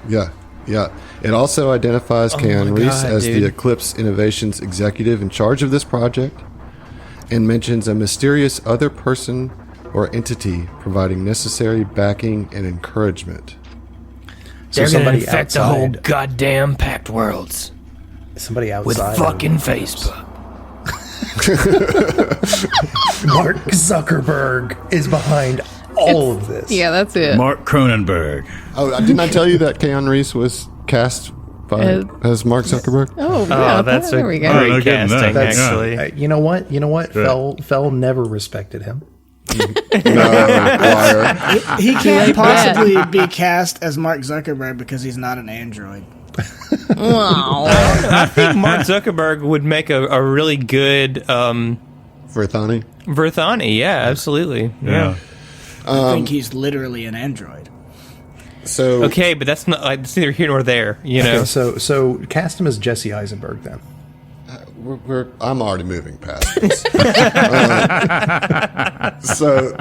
Yeah. It also identifies Keanu my Reese God, as dude. the Eclipse Innovations executive in charge of this project, and mentions a mysterious other person or entity providing necessary backing and encouragement. So They're gonna somebody infect the whole outside, goddamn packed worlds somebody with outside fucking of Facebook. Mark Zuckerberg is behind all of this. Yeah, that's it. Mark Cronenberg. Oh, didn't I tell you that Keanu Reese was cast by as Mark Zuckerberg? Oh, yeah, That's there a we go. great no kidding, casting, That's, actually. you know what? Yeah. Fell never respected him. Liar. He Like can't that. possibly be cast as Mark Zuckerberg because he's not an android. Wow. I think Mark Zuckerberg would make a really good Verthani. Verthani. Yeah, absolutely. Yeah. I think he's literally an android. So Okay, but that's not like it's neither here nor there. You know. So cast him as Jesse Eisenberg then. I'm already moving past this. So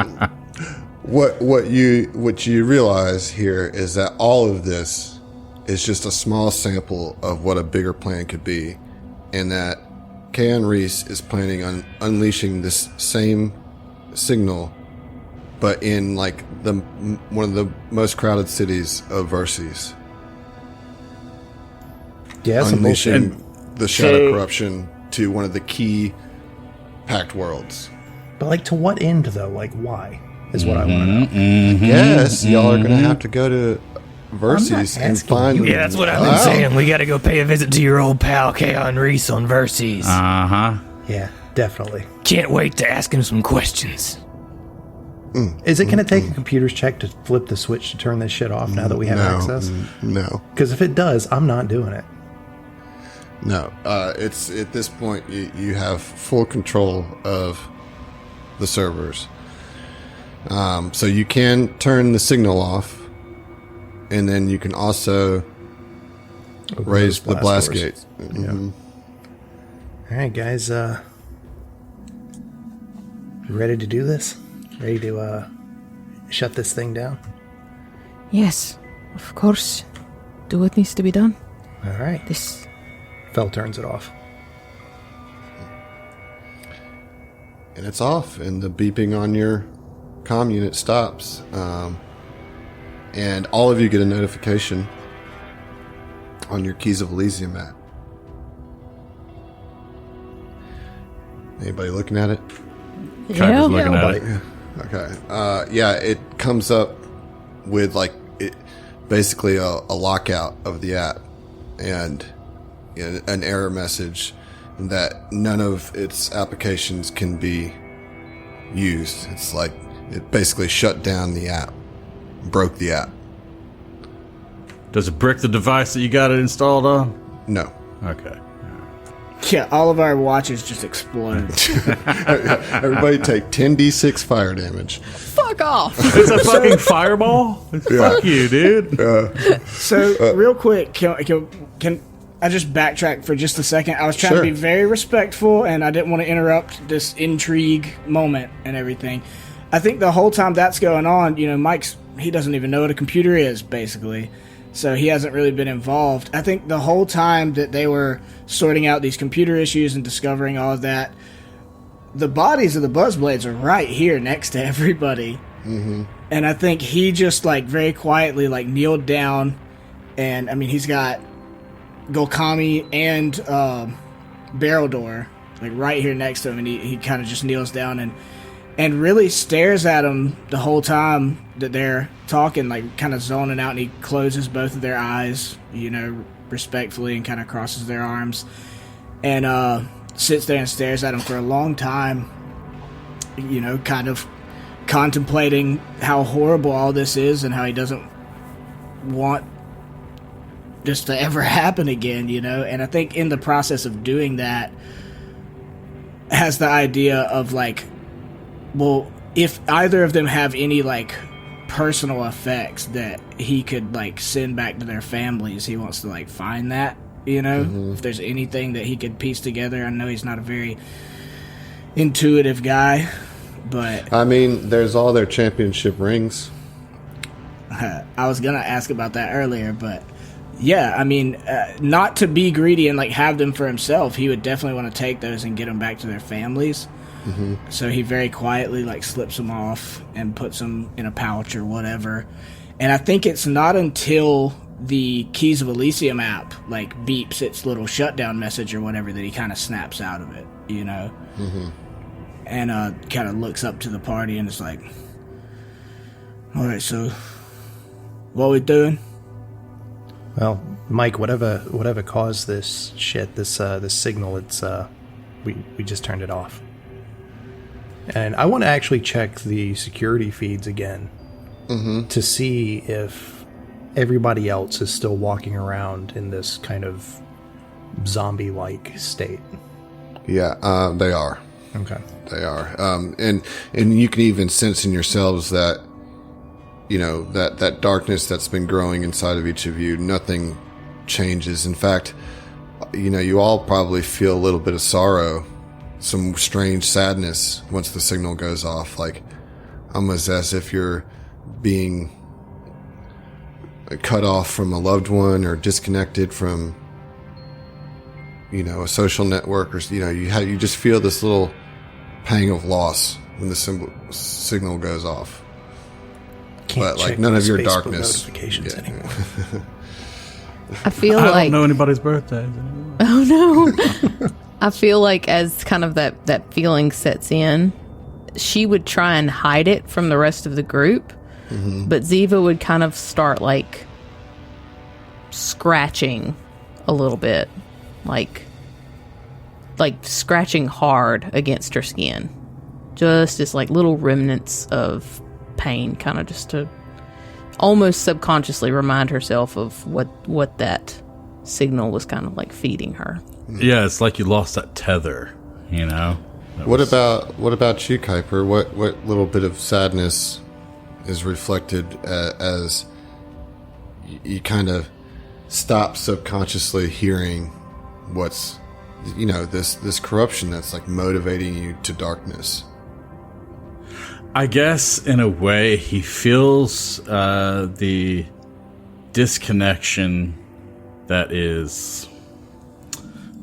what you realize here is that all of this is just a small sample of what a bigger plan could be, and that Keanu Reese is planning on unleashing this same signal, but in like one of the most crowded cities of Verces, Yeah, some bullshit. unleashing the shadow corruption to one of the key packed worlds. But like, to what end though? Like, why is what I want to know. Yes, y'all are going to have to go to Verces and asking find. you. Yeah, that's what I've been saying. We gotta go pay a visit to your old pal, Keanu Reese on Verces. Uh-huh. Yeah, definitely. Can't wait to ask him some questions. Is it going to take a computer's check to flip the switch to turn this shit off now that we have access? No, Because if it does, I'm not doing it. no. It's at this point you have full control of the servers, so you can turn the signal off, and then you can also Open raise those the blast doors. gate. Mhm. All right, guys. You ready to do this? Ready to shut this thing down? Yes, of course. Do what needs to be done. All right. This. Fell turns it off. And it's off, and the beeping on your comm unit stops, and all of you get a notification on your Keys of Elysium app. Anybody looking at it? Kyber's looking at it. Okay. Yeah, it comes up with like basically a lockout of the app and an error message that none of its applications can be used. It's like it basically shut down the app, broke the app. Does it brick the device that you got it installed on? No. Okay. Yeah, all of our watches just explode. Everybody take 10d6 fire damage. Fuck off! It's a fucking fireball? Fuck you, dude. So, real quick, can I just backtrack for just a second? I was trying Sure. to be very respectful, and I didn't want to interrupt this intrigue moment and everything. I think the whole time that's going on, Mike's, he doesn't even know what a computer is, basically. So he hasn't really been involved. I think the whole time that they were sorting out these computer issues and discovering all of that, the bodies of the Buzzblades are right here next to everybody. Mm-hmm. And I think he just, like, very quietly, like, kneeled down. And, I mean, he's got Golkami and Barrel like, right here next to him. And he kind of just kneels down and really stares at him the whole time that they're talking, like, kind of zoning out. And he closes both of their eyes, you know, respectfully, and kind of crosses their arms. And sits there and stares at him for a long time, you know, kind of contemplating how horrible all this is and how he doesn't want this to ever happen again, you know. And I think in the process of doing that has the idea of, like, well, if either of them have any, like, personal effects that he could, like, send back to their families, he wants to, like, find that, you know. If there's anything that he could piece together. I know he's not a very intuitive guy, but I mean, there's all their championship rings. I was gonna ask about that earlier, but yeah, I mean, not to be greedy and, like, have them for himself. He would definitely want to take those and get them back to their families. So he very quietly, like, slips them off and puts them in a pouch or whatever. And I think it's not until the Keys of Elysium app, like, beeps its little shutdown message or whatever that he kind of snaps out of it, you know. And kind of looks up to the party and is like, all right, so what we doing? Well, Mike, whatever caused this shit, this signal, it's we just turned it off. And I want to actually check the security feeds again to see if everybody else is still walking around in this kind of zombie-like state. Yeah, they are. Okay. They are. And you can even sense in yourselves that, you know, that darkness that's been growing inside of each of you, nothing changes. In fact, you know, you all probably feel a little bit of sorrow, some strange sadness once the signal goes off, like almost as if you're being cut off from a loved one or disconnected from, you know, a social network, or, you know, you just feel this little pang of loss when the signal goes off. Can't but, like, check none of your Facebook darkness notifications anymore. I feel I like don't know anybody's birthdays anymore. oh no. I feel like as kind of that feeling sets in, she would try and hide it from the rest of the group, but Ziva would kind of start, like, scratching a little bit, like scratching hard against her skin, just as, like, little remnants of pain, kind of just to almost subconsciously remind herself of what that signal was kind of, like, feeding her. Yeah, it's like you lost that tether, you know? What about you, Kuiper? What little bit of sadness is reflected as you kind of stop subconsciously hearing what's, you know, this corruption that's, like, motivating you to darkness? I guess, in a way, he feels the disconnection that is...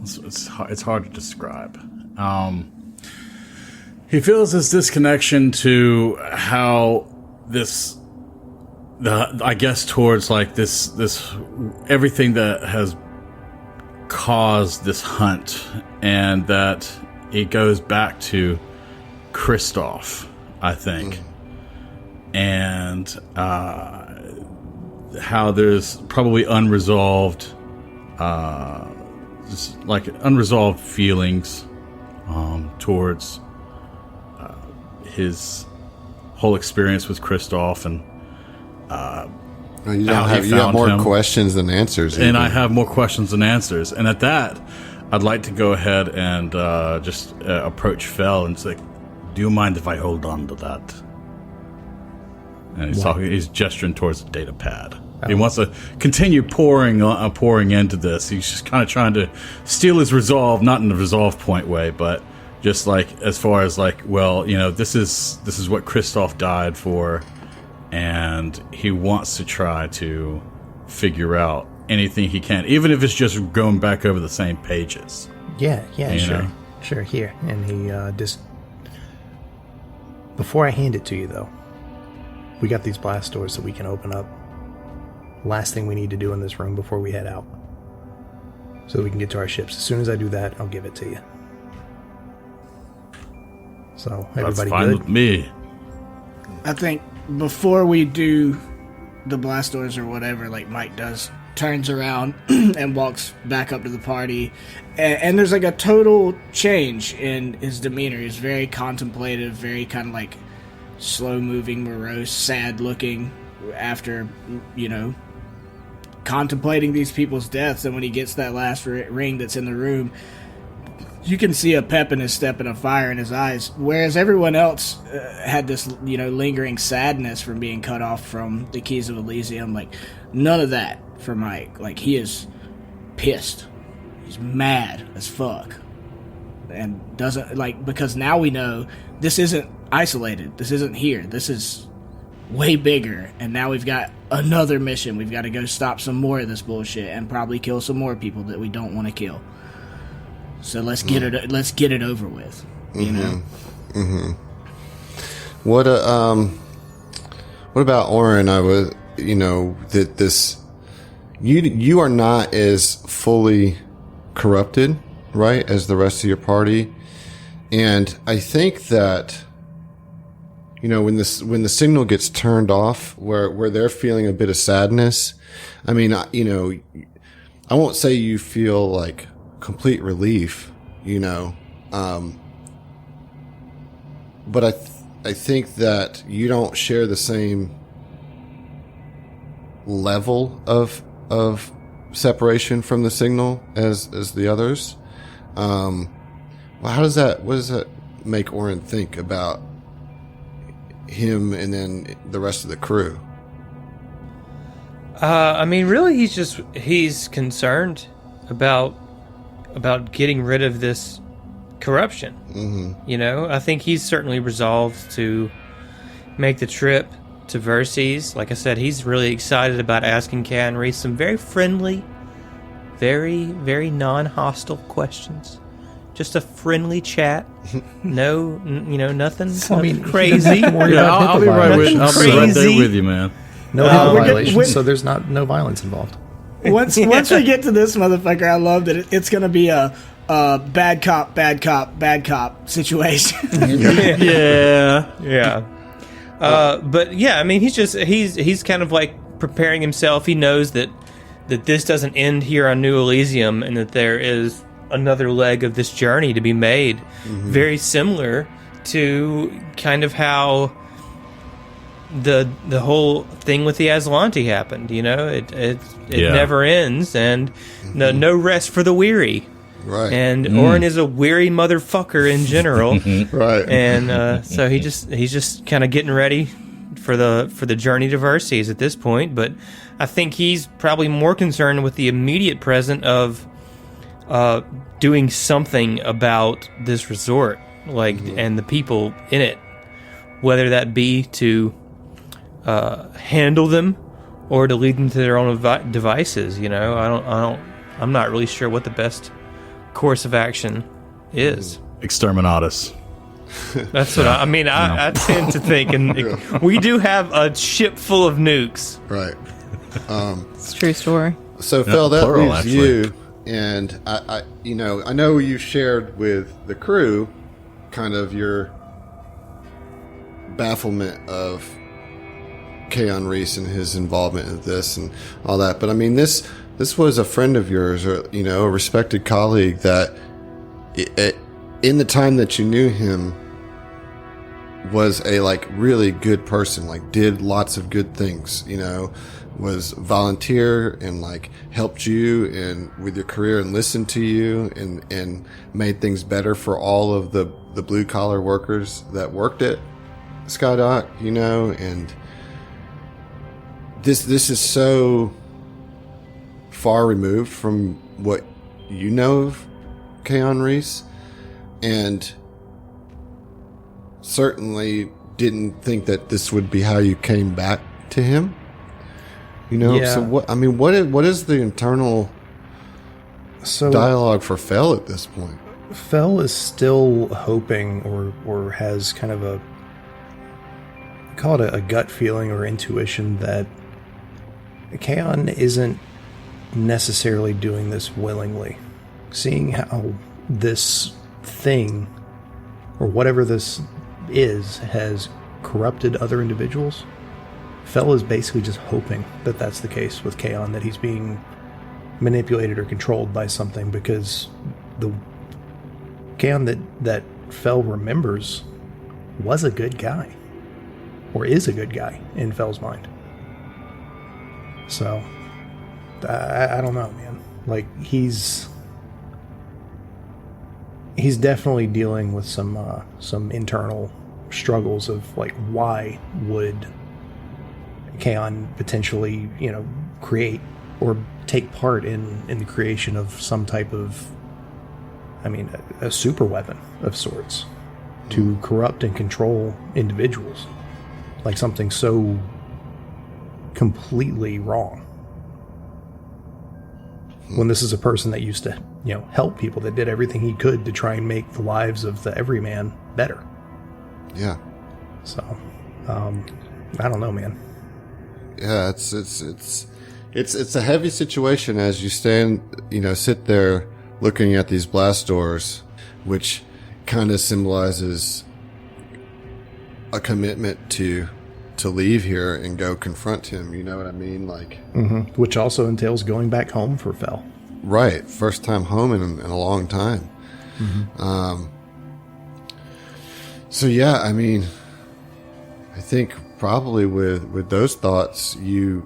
It's hard to describe. He feels this disconnection to how I guess towards, like, this everything that has caused this hunt, and that it goes back to Kristoff, I think, and how there's probably unresolved feelings towards his whole experience with Kristoff, and you have more questions than answers. And I have more questions than answers. And at that, I'd like to go ahead and just approach Fel and say, "Do you mind if I hold on to that?" And he's gesturing towards the data pad. He wants to continue pouring into this. He's just kind of trying to steal his resolve, not in the resolve point way, but just, like, as far as, like, well, you know, this is what Kristoff died for, and he wants to try to figure out anything he can, even if it's just going back over the same pages. Yeah, sure. know? Sure, here. And he just... Before I hand it to you, though, We got these blast doors that we can open up. Last thing we need to do in this room before we head out. So that we can get to our ships. As soon as I do that, I'll give it to you. So, That's everybody fine good? with me. I think before we do the blast doors or whatever, like Mike does, turns around and walks back up to the party. And there's like a total change in his demeanor. He's very contemplative, very kind of like slow-moving, morose, sad-looking after, you know, contemplating these people's deaths. And when he gets that last ring that's in the room, you can see a pep in his step and a fire in his eyes, whereas everyone else had this, you know, lingering sadness from being cut off from the keys of Elysium. Like, none of that for Mike. Like, he is pissed. He's mad as fuck. And doesn't, like, because now we know this isn't isolated. This isn't here. This is way bigger. And now we've got another mission. We've got to go stop some more of this bullshit and probably kill some more people that we don't want to kill. So let's get it. Let's get it over with. You know. What about Oren? I was, you know, that this. You are not as fully corrupted, right, as the rest of your party, and I think that, you know, when the signal gets turned off, where they're feeling a bit of sadness. I mean, you know, I won't say you feel like complete relief, you know, but I think that you don't share the same level of separation from the signal as the others. Well, what does that make Oren think about him and then the rest of the crew? I mean, really, he's concerned about getting rid of this corruption. Mm-hmm. You know, I think he's certainly resolved to make the trip to Verces. Like I said, he's really excited about asking Kat and Reese some very friendly, very, very non-hostile questions. Just a friendly chat. No, you know, nothing crazy. I'll be right there with you, man. No violation, so there's no violence involved. Once we get to this motherfucker, I love that it's going to be a bad cop situation. Yeah. But yeah, I mean, he's kind of like preparing himself. He knows that this doesn't end here on New Elysium, and that there is another leg of this journey to be made. Mm-hmm. Very similar to kind of how the whole thing with the Aslanti happened. You know, it never ends, and no rest for the weary. Right. And Oren is a weary motherfucker in general. Right. And so he's just kind of getting ready for the journey to Verces at this point. But I think he's probably more concerned with the immediate present of doing something about this resort, like, and the people in it, whether that be to handle them or to lead them to their own devices. You know, I'm not really sure what the best course of action is. Exterminatus. That's what I mean. I tend to think, and we do have a ship full of nukes. Right. It's a true story. So Phil, that plural, leaves actually. you, and I know you shared with the crew kind of your bafflement of Keon Reese and his involvement in this and all that. But I mean, this was a friend of yours, or, you know, a respected colleague that in the time that you knew him was a like really good person, like did lots of good things, you know, was volunteer and like helped you and with your career and listened to you and made things better for all of the blue collar workers that worked at Skydock, you know. And this is so far removed from what you know of Keon Reese, and certainly didn't think that this would be how you came back to him. You know, Yeah. so what is the internal dialogue for Fel at this point? Fel is still hoping or has kind of call it a gut feeling or intuition that Kaon isn't necessarily doing this willingly. Seeing how this thing, or whatever this is, has corrupted other individuals, Fel is basically just hoping that that's the case with Kaon, that he's being manipulated or controlled by something, because the Kaon that Fel remembers was a good guy, or is a good guy in Fel's mind. So, I don't know, man. Like, he's definitely dealing with some internal struggles of, like, why would Kaon potentially, create or take part in the creation of some type of, a super weapon of sorts to corrupt and control individuals. Like something so completely wrong. When this is a person that used to, help people, that did everything he could to try and make the lives of the everyman better. Yeah. So, I don't know, man. Yeah, it's a heavy situation as you stand, sit there looking at these blast doors, which kind of symbolizes a commitment to leave here and go confront him. You know what I mean? Like, Which also entails going back home for Fel. Right, first time home in a long time. So yeah, I think probably with those thoughts, you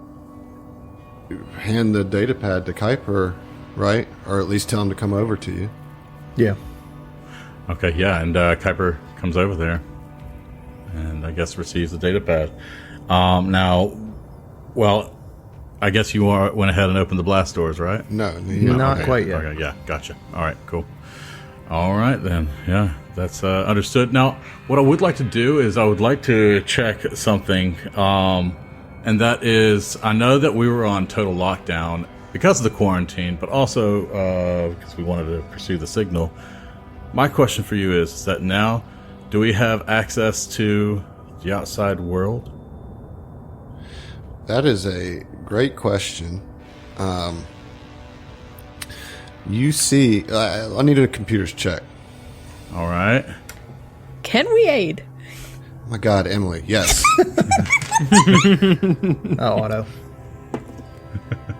hand the data pad to Kuiper, right? Or at least tell him to come over to you. Yeah. Okay, yeah, and Kuiper comes over there and I guess receives the data pad. I guess you went ahead and opened the blast doors, right? No, Not quite yet. Okay, yeah, gotcha. All right, cool. All right, then. Yeah, that's understood. Now, what I would like to do is I would like to check something, and that is, I know that we were on total lockdown because of the quarantine, but also because we wanted to pursue the signal. My question for you is that now, do we have access to the outside world? That is a great question. You see, I need a computer's check. All right. Can we aid? Oh my God, Emily, yes. Otto.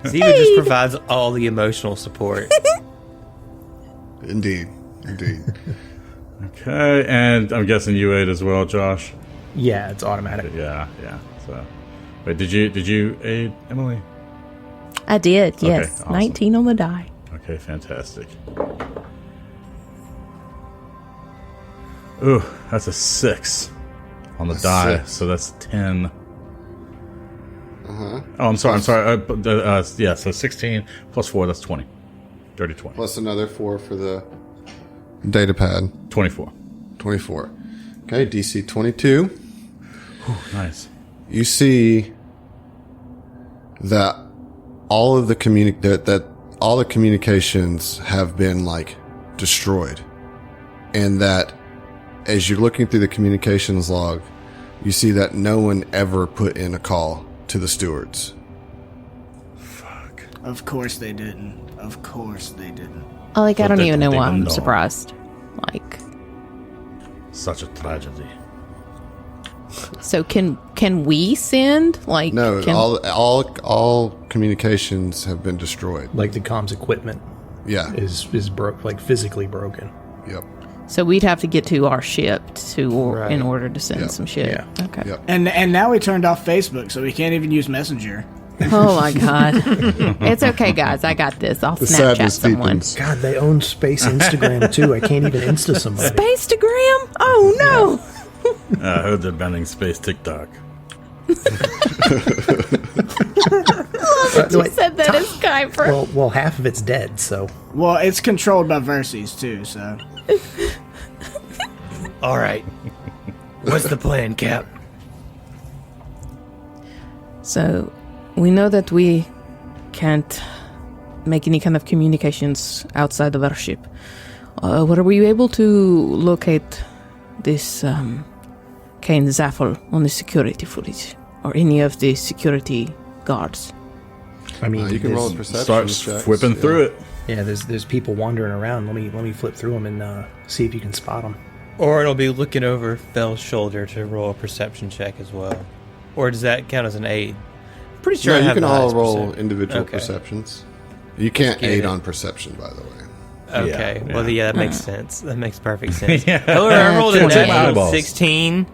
Ziva just provides all the emotional support. Indeed. Okay, and I'm guessing you aid as well, Josh? Yeah, it's automatic. Yeah. So, wait, did you aid Emily? I did, yes. Okay, awesome. 19 on the die. Okay, fantastic. Ooh, that's a 6 on the die, 6. so that's 10. Oh, I'm sorry. Yeah, so 16 plus 4, that's 20. Dirty 20. Plus another 4 for the data pad. 24. 24. Okay, DC 22. Ooh, nice. You see that all of the all the communications have been destroyed, and that as you're looking through the communications log, you see that no one ever put in a call to the stewards. Fuck. Of course they didn't. I don't they even know don't why I'm know. surprised. Such a tragedy. So can we send? No, all communications have been destroyed. Like the comms equipment Yeah. is physically broken. Yep. So we'd have to get to our ship Right. in order to send Yep. some shit. Yeah. Okay. Yep. And now we turned off Facebook, so we can't even use Messenger. Oh my god. It's okay, guys. I got this. I'll The Snapchat sadness someone. deepens. God, they own Space Instagram too. I can't even Insta somebody. Spacetagram? Oh no. I heard they're banning space TikTok. You said that as Kuiper. Well, half of it's dead, so Well, it's controlled by Verses too, so. All right. What's the plan, Cap? So, we know that we can't make any kind of communications outside of our ship. Were we able to locate this Kane Zaffel on the security footage or any of the security guards? I mean, You can roll a there's- perception Starts check. whipping through it. yeah, there's people wandering around. Let me flip through them and see if you can spot them. Or it'll be looking over Fell's shoulder to roll a perception check as well. Or does that count as an aid? Pretty sure No, I you have can the all highest roll percent. individual Okay. perceptions. You can't get aid it. on perception, by the way. Okay, Yeah, well, yeah. yeah, that makes sense. That makes perfect sense. Yeah. However, I rolled a Can't take my natural eyeballs. 16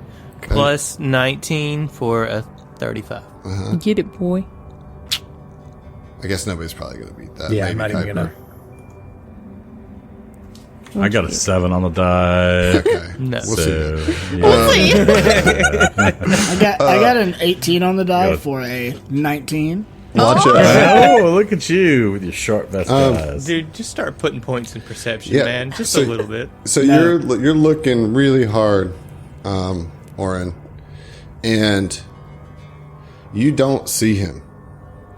plus 19 for a 35. Get it, boy. I guess nobody's probably going to beat that. Yeah, Maybe I'm not even Kuiper. gonna. I got a 7 on the die. Okay. No. We'll see. So, yeah. I got an 18 on the die Good. for a 19. Watch it. Oh, look at you with your sharp vest eyes. Dude, just start putting points in perception, Yeah, man. Just so- a little bit. So you're looking really hard, Oren, and you don't see him.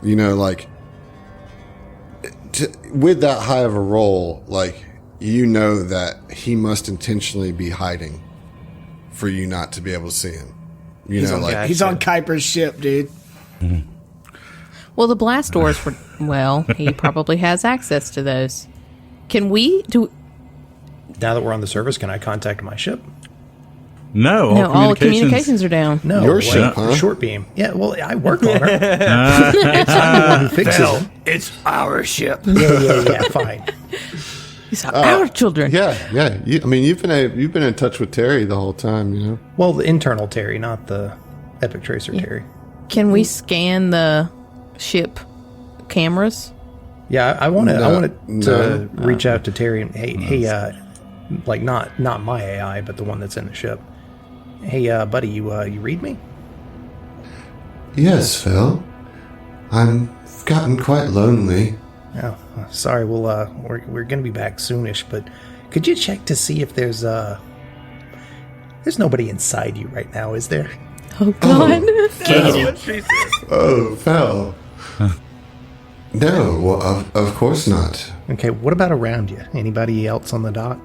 You know, like with that high of a roll, like you know that he must intentionally be hiding for you not to be able to see him. You know, on like gas. He's on Kuiper's ship, dude. Well, the blast doors were. Well, he probably has access to those. Can we do? Now that we're on the surface, can I contact my ship? No, No, all communications are down. No, Your wait, ship, huh? Short beam. Yeah, well, I work on her. It's I'm the one who fixes Fell, it. it's our ship. Yeah, fine. These are our children. yeah. I mean, you've been in touch with Terry the whole time. You know. Well, the internal Terry, not the Epic Tracer Terry. Can we scan the ship cameras? Yeah, I want to. I wanted to No. reach out to Terry and hey, like not my AI, but the one that's in the ship. Hey, buddy, you read me? Yes, Phil. I've gotten quite lonely. Oh, sorry. Well, we're gonna be back soonish, but could you check to see if there's nobody inside you right now, is there? Oh God! Oh, Phil. No, well, of course not. Okay, what about around you? Anybody else on the dock?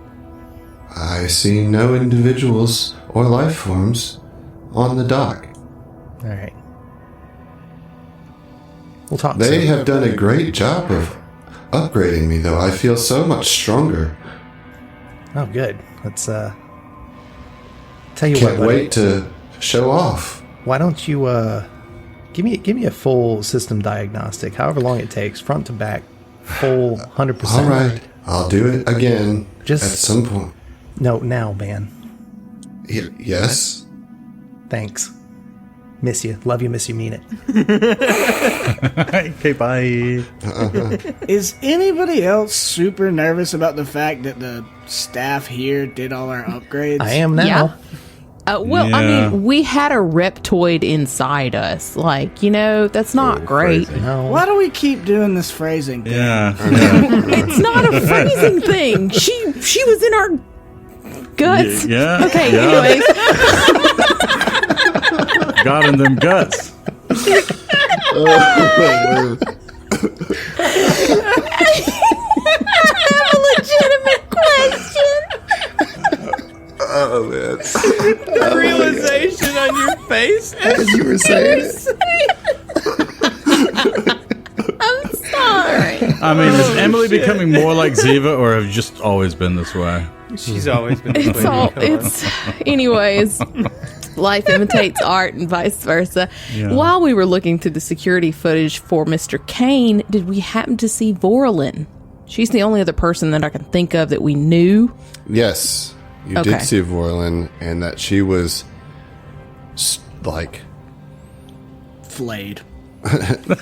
I see no individuals or life forms on the dock. All right. We'll talk. They soon. have done a great job of upgrading me, though. I feel so much stronger. Oh, good. Let's tell you what. Can't buddy. wait to show off. Why don't you give me a full system diagnostic, however long it takes, front to back, full 100%. All right, I'll do it again Just- at some point. No, now, man. Yes. Thanks. Miss you. Love you. Miss you. Mean it. Okay, bye. Is anybody else super nervous about the fact that the staff here did all our upgrades? I am now. Yeah. Well, I Yeah. mean, we had a reptoid inside us. Like, that's not great. phrasing. No. Why do we keep doing this phrasing thing? Yeah. It's not a phrasing thing. She was in our guts. Yeah. Okay. Yeah. Anyways, Got in them guts. I have a legitimate question. Oh, man. The realization on your face. As you were saying it. I'm sorry. I mean, is Emily becoming more like Ziva, or have you just always been this way? She's always been. It's all. It's. Anyways. Life imitates art and vice versa. Yeah. While we were looking through the security footage for Mr. Kane, did we happen to see Vorlin? She's the only other person that I can think of that we knew. Yes, you Okay. did see Vorlin, and that she was like Flayed.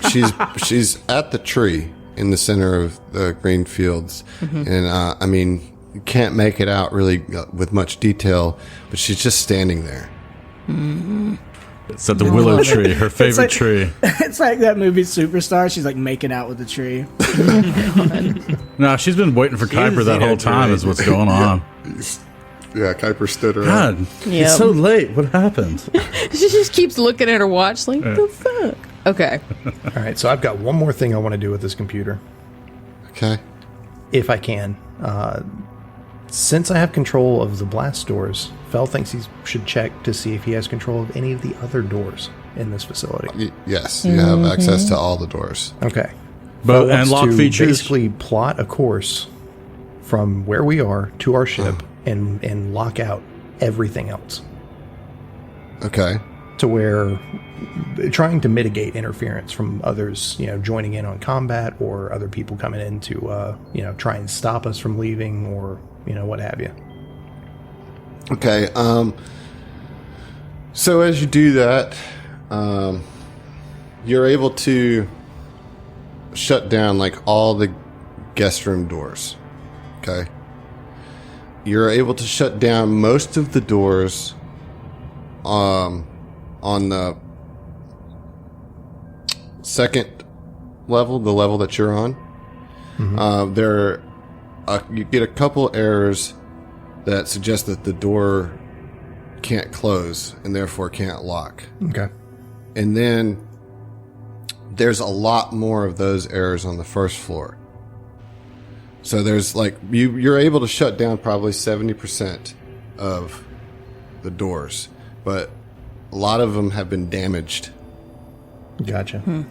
she's at the tree in the center of the green fields, and I mean, you can't make it out really with much detail, but she's just standing there. It's at the willow tree, her favorite like- tree. It's like that movie Superstar. She's like making out with the tree. No, she's been waiting for Kuiper that whole time. Is what's going on. Yeah, Kuiper stood her up. God, Yeah. it's so late. What happened? She just keeps looking at her watch like, the fuck? Okay. All right, so I've got one more thing I want to do with this computer, Okay. if I can. Since I have control of the blast doors, Fel thinks he should check to see if he has control of any of the other doors in this facility. Yes, you have access to all the doors. Okay. But Fel wants unlock to features. basically plot a course from where we are to our ship and lock out everything else. Okay. To where trying to mitigate interference from others, joining in on combat or other people coming in to, try and stop us from leaving or, what have you. Okay. So as you do that, you're able to shut down like all the guest room doors. Okay. You're able to shut down most of the doors on the second level, the level that you're on. You get a couple errors that suggest that the door can't close and therefore can't lock. Okay. And then there's a lot more of those errors on the first floor. So there's like you're able to shut down probably 70% of the doors, but a lot of them have been damaged. Gotcha.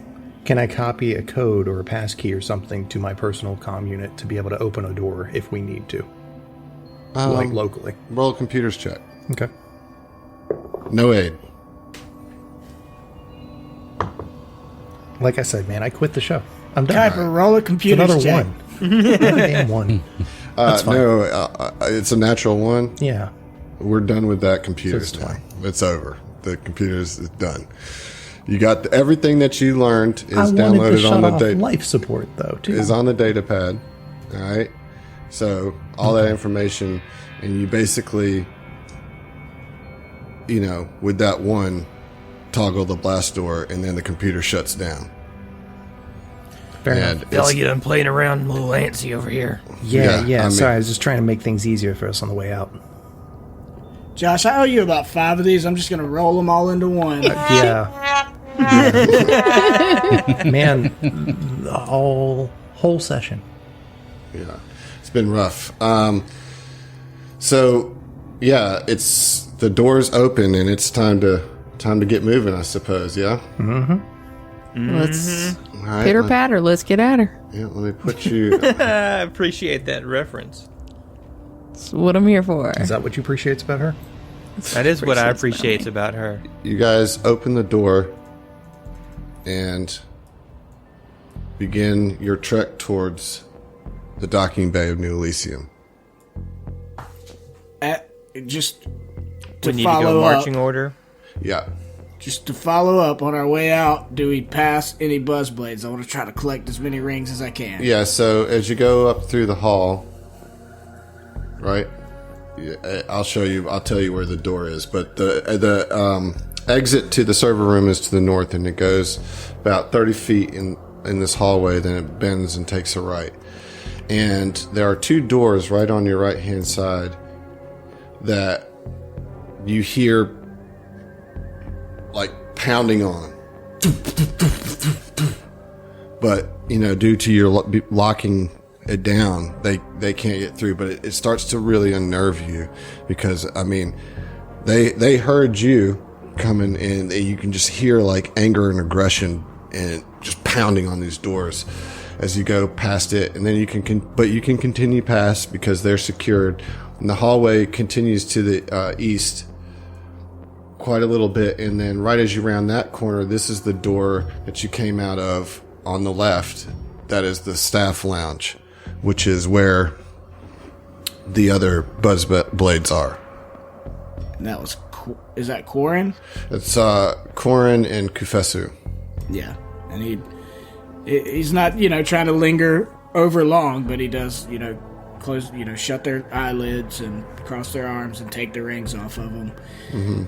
Can I copy a code or a passkey or something to my personal comm unit to be able to open a door if we need to? Like locally. Roll a computers check. Okay. No aid. Like I said, man, I quit the show. I'm done. Kuiper, roll a It's computer another check. one. Another damn one. That's fine. No, it's a natural one. Yeah. We're done with that computers So it's now. fine. It's over. The computers is done. You got everything that you learned is I wanted to downloaded shut on the off data. life support, though, too. Is on the data pad. All right. So all that information, and you basically, with that one, toggle the blast door, and then the computer shuts down. Fair And enough. Fella, you done playing around, a little antsy over here. Yeah, I mean- sorry, I was just trying to make things easier for us on the way out. Josh, I owe you about 5 of these. I'm just going to roll them all into one. Yeah. Man, the whole session. Yeah, it's been rough. So yeah, it's the doors open, and it's time to get moving, I suppose. Yeah. Let's All right, pitter patter. Let's get at her. Yeah, let me put you. I appreciate that reference. That's what I'm here for. Is that what you appreciate about her? That is what I Appreciates appreciate me. about her. You guys open the door and begin your trek towards the docking bay of New Elysium. Just to We need to follow go up, marching order. Yeah. just to follow up on our way out, do we pass any buzz blades? I want to try to collect as many rings as I can. Yeah, so as you go up through the hall, right? Yeah, I'll show you. I'll tell you where the door is. But the exit to the server room is to the north, and it goes about 30 feet in this hallway. Then it bends and takes a right. And there are two doors right on your right hand side that you hear like pounding on. But due to your locking it down, they can't get through. But it starts to really unnerve you because they heard you coming in, and you can just hear like anger and aggression and just pounding on these doors as you go past it, and then you can continue past because they're secured. And the hallway continues to the east quite a little bit, and then right as you round that corner, this is the door that you came out of on the left. That is the staff lounge, which is where the other buzz blades are. And that was, is that Corin? It's Corin and Kufesu. Yeah. And he's not, trying to linger over long, but he does, close, shut their eyelids and cross their arms and take the rings off of them. Mm-hmm.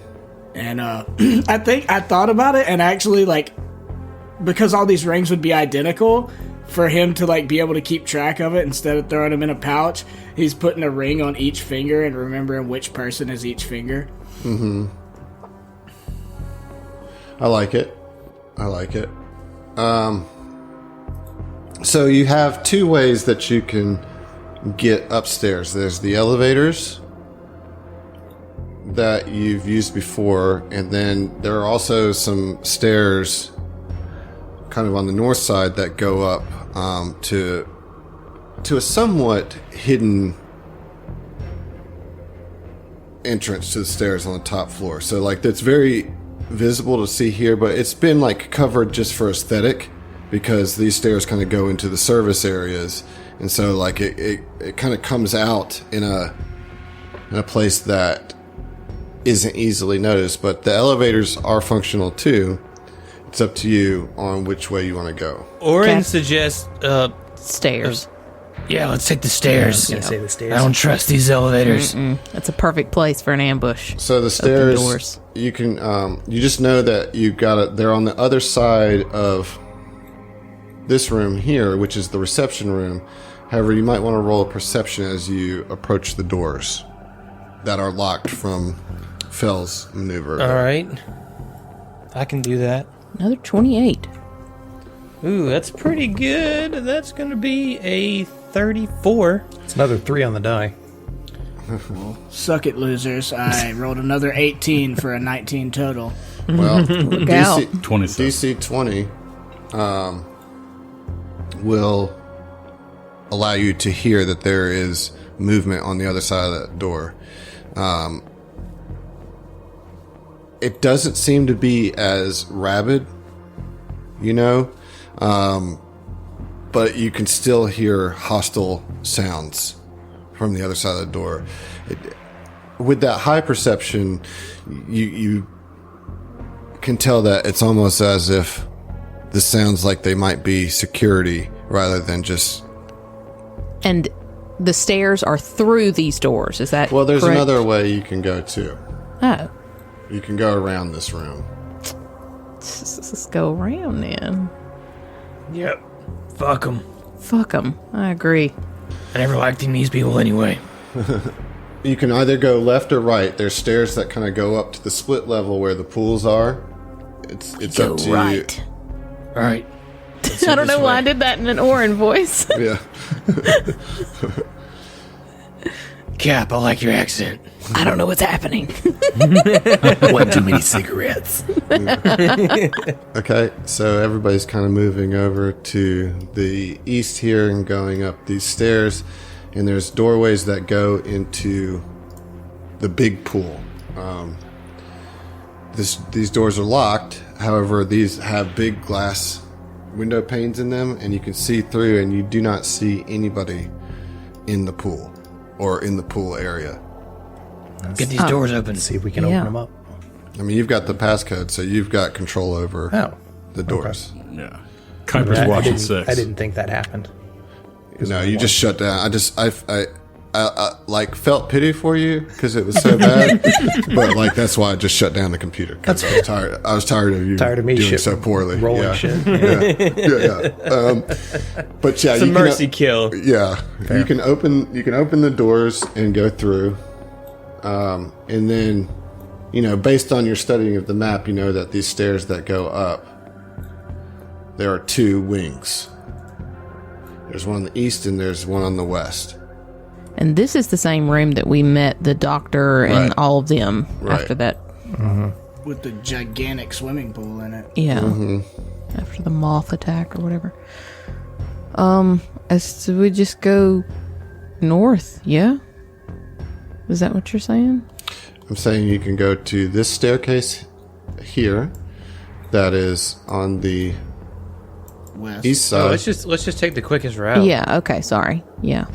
And I think I thought about it, and actually, because all these rings would be identical, for him to be able to keep track of it instead of throwing them in a pouch, he's putting a ring on each finger and remembering which person is each finger. Mm-hmm. I like it. So you have two ways that you can get upstairs. There's the elevators that you've used before, and then there are also some stairs kind of on the north side that go up to a somewhat hidden entrance to the stairs on the top floor. So like that's very visible to see here, but it's been like covered just for aesthetic because these stairs kind of go into the service areas, and so like it kind of comes out in a place that isn't easily noticed. But the elevators are functional too. It's up to you on which way you want to go. Orin Okay. suggests Stairs. Yeah, let's take the stairs. I was gonna say the stairs. I don't trust these elevators. That's a perfect place for an ambush. So the stairs, doors. you can, you just know that you got it. They're on the other side of this room here, which is the reception room. However, you might want to roll a perception as you approach the doors that are locked from Fell's maneuver. All right. I can do that. Another 28. Ooh, that's pretty good. That's going to be a 34. It's another 3 on the die. Suck it, losers. I rolled another 18 for a 19 total. Well, Look out. DC, 27. DC 20 will allow you to hear that there is movement on the other side of that door. It doesn't seem to be as rabid, you know, but you can still hear hostile sounds from the other side of the door. With that high perception, you can tell that it's almost as if this sounds like they might be security rather than just... And the stairs are through these doors. Is that Well, there's correct? another way you can go too. Oh. You can go around this room. Let's go around then. Yep. Fuck them. Fuck them. I agree. I never liked these people anyway. You can either go left or right. There's stairs that kind of go up to the split level where the pools are. It's Go up to right. All right. I don't know why I did that in an Orin voice. you. Yeah. Cap, I like your accent. I don't know what's happening. One too many cigarettes. Okay, so everybody's kind of moving over to the east here and going up these stairs, and there's doorways that go into the big pool. These doors are locked. However, these have big glass window panes in them, and you can see through, and you do not see anybody in the pool or in the pool area. Get these doors open. Let's see if we can Yeah. open them up. I mean, you've got the passcode, so you've got control over the doors. Yeah. Kuiper's I watching didn't- 6. I didn't think that happened. No, you just shut down. I like felt pity for you because it was so bad, but like that's why I just shut down the computer. Because I was tired. I was tired of you Tired of me doing shit, so poorly, rolling yeah. shit. Yeah. But yeah, It's a you mercy can, kill. yeah, you can open the doors and go through, and then based on your studying of the map, you know that these stairs that go up, there are 2 wings. There's one on the east and there's one on the west. And this is the same room that we met the doctor and Right. all of them Right. after that. With the gigantic swimming pool in it. Yeah. After the moth attack or whatever. So we just go north, yeah? Is that what you're saying? I'm saying you can go to this staircase here that is on the West. east So side. let's just take the quickest route. Yeah, okay, sorry. Yeah.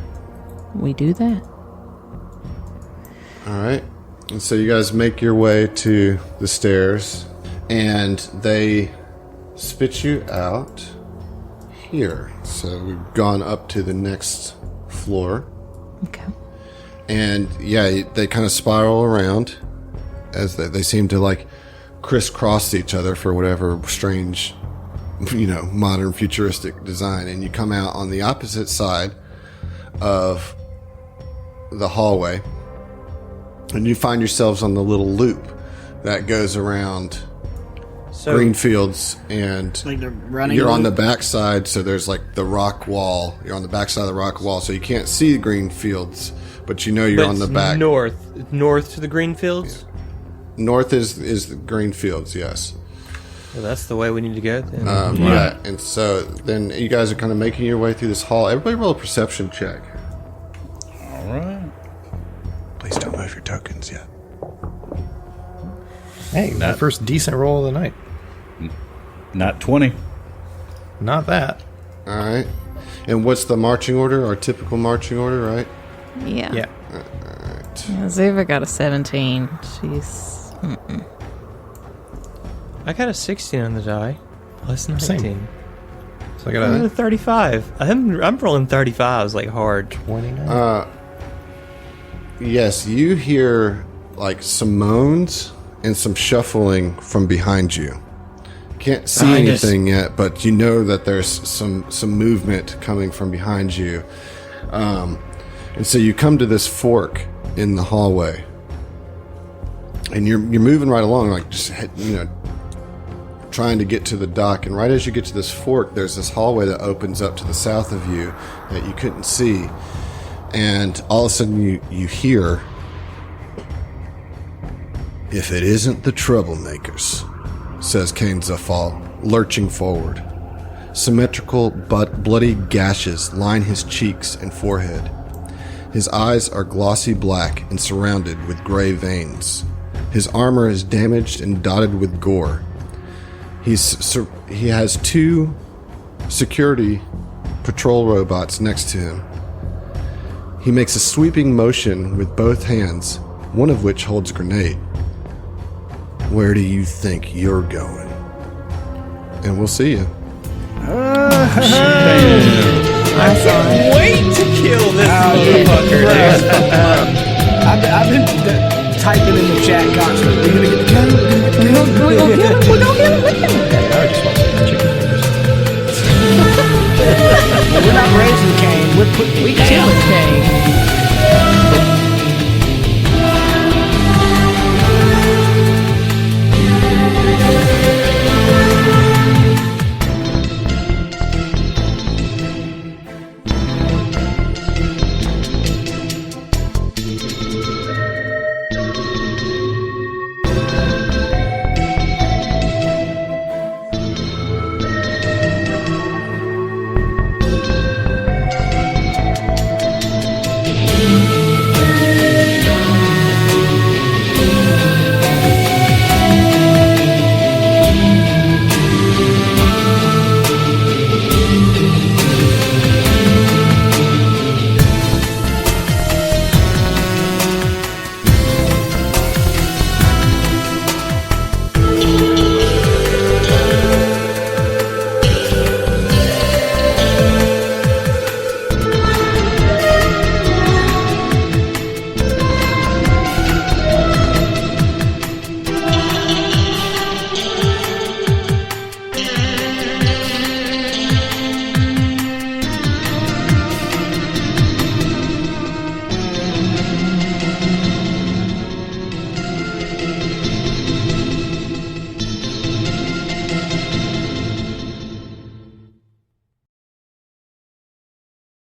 We do that. All right. And so you guys make your way to the stairs, and they spit you out here. So we've gone up to the next floor. Okay. And yeah, they kind of spiral around as they seem to like crisscross each other for whatever strange, modern futuristic design. And you come out on the opposite side of the hallway, and you find yourselves on the little loop that goes around So green fields, and Like they're running. you're on the backside, so there's like the rock wall. You're on the backside of the rock wall, so you can't see the green fields, but you know you're but on the it's back. north to the green fields. North is the green fields, yes. Well, that's the way we need to go then. Right, and so then you guys are kind of making your way through this hall. Everybody roll a perception check. All right. Please don't move your tokens yet. Hey, my first decent roll of the night. Not 20. Not that. All right. And what's the marching order? Our typical marching order, right? Yeah. Yeah. Yeah, Ziva got a 17. She's. I got a 16 on the die. Plus 19. Same. So I got I'm a at 35. I'm rolling 35s like hard. 29. Yes, you hear like some moans and some shuffling from behind you. Can't see Behind us. anything yet, but you know that there's some movement coming from behind you. And so you come to this fork in the hallway, and you're moving right along, like just trying to get to the dock. And right as you get to this fork, there's this hallway that opens up to the south of you that you couldn't see. And all of a sudden you hear, "If it isn't the troublemakers," says Cain Zafal, lurching forward. Symmetrical but bloody gashes line his cheeks and forehead. His eyes are glossy black and surrounded with gray veins. His armor is damaged and dotted with gore. He has 2 security patrol robots next to him. He makes a sweeping motion with both hands, one of which holds a grenade. "Where do you think you're going?" And we'll see you. I can't wait to kill this motherfucker, dude. I've been typing in the chat constantly. We're gonna get the gun. We're gonna get him with him. I just want some chicken fingers. We're not raising Cain. We're putting. We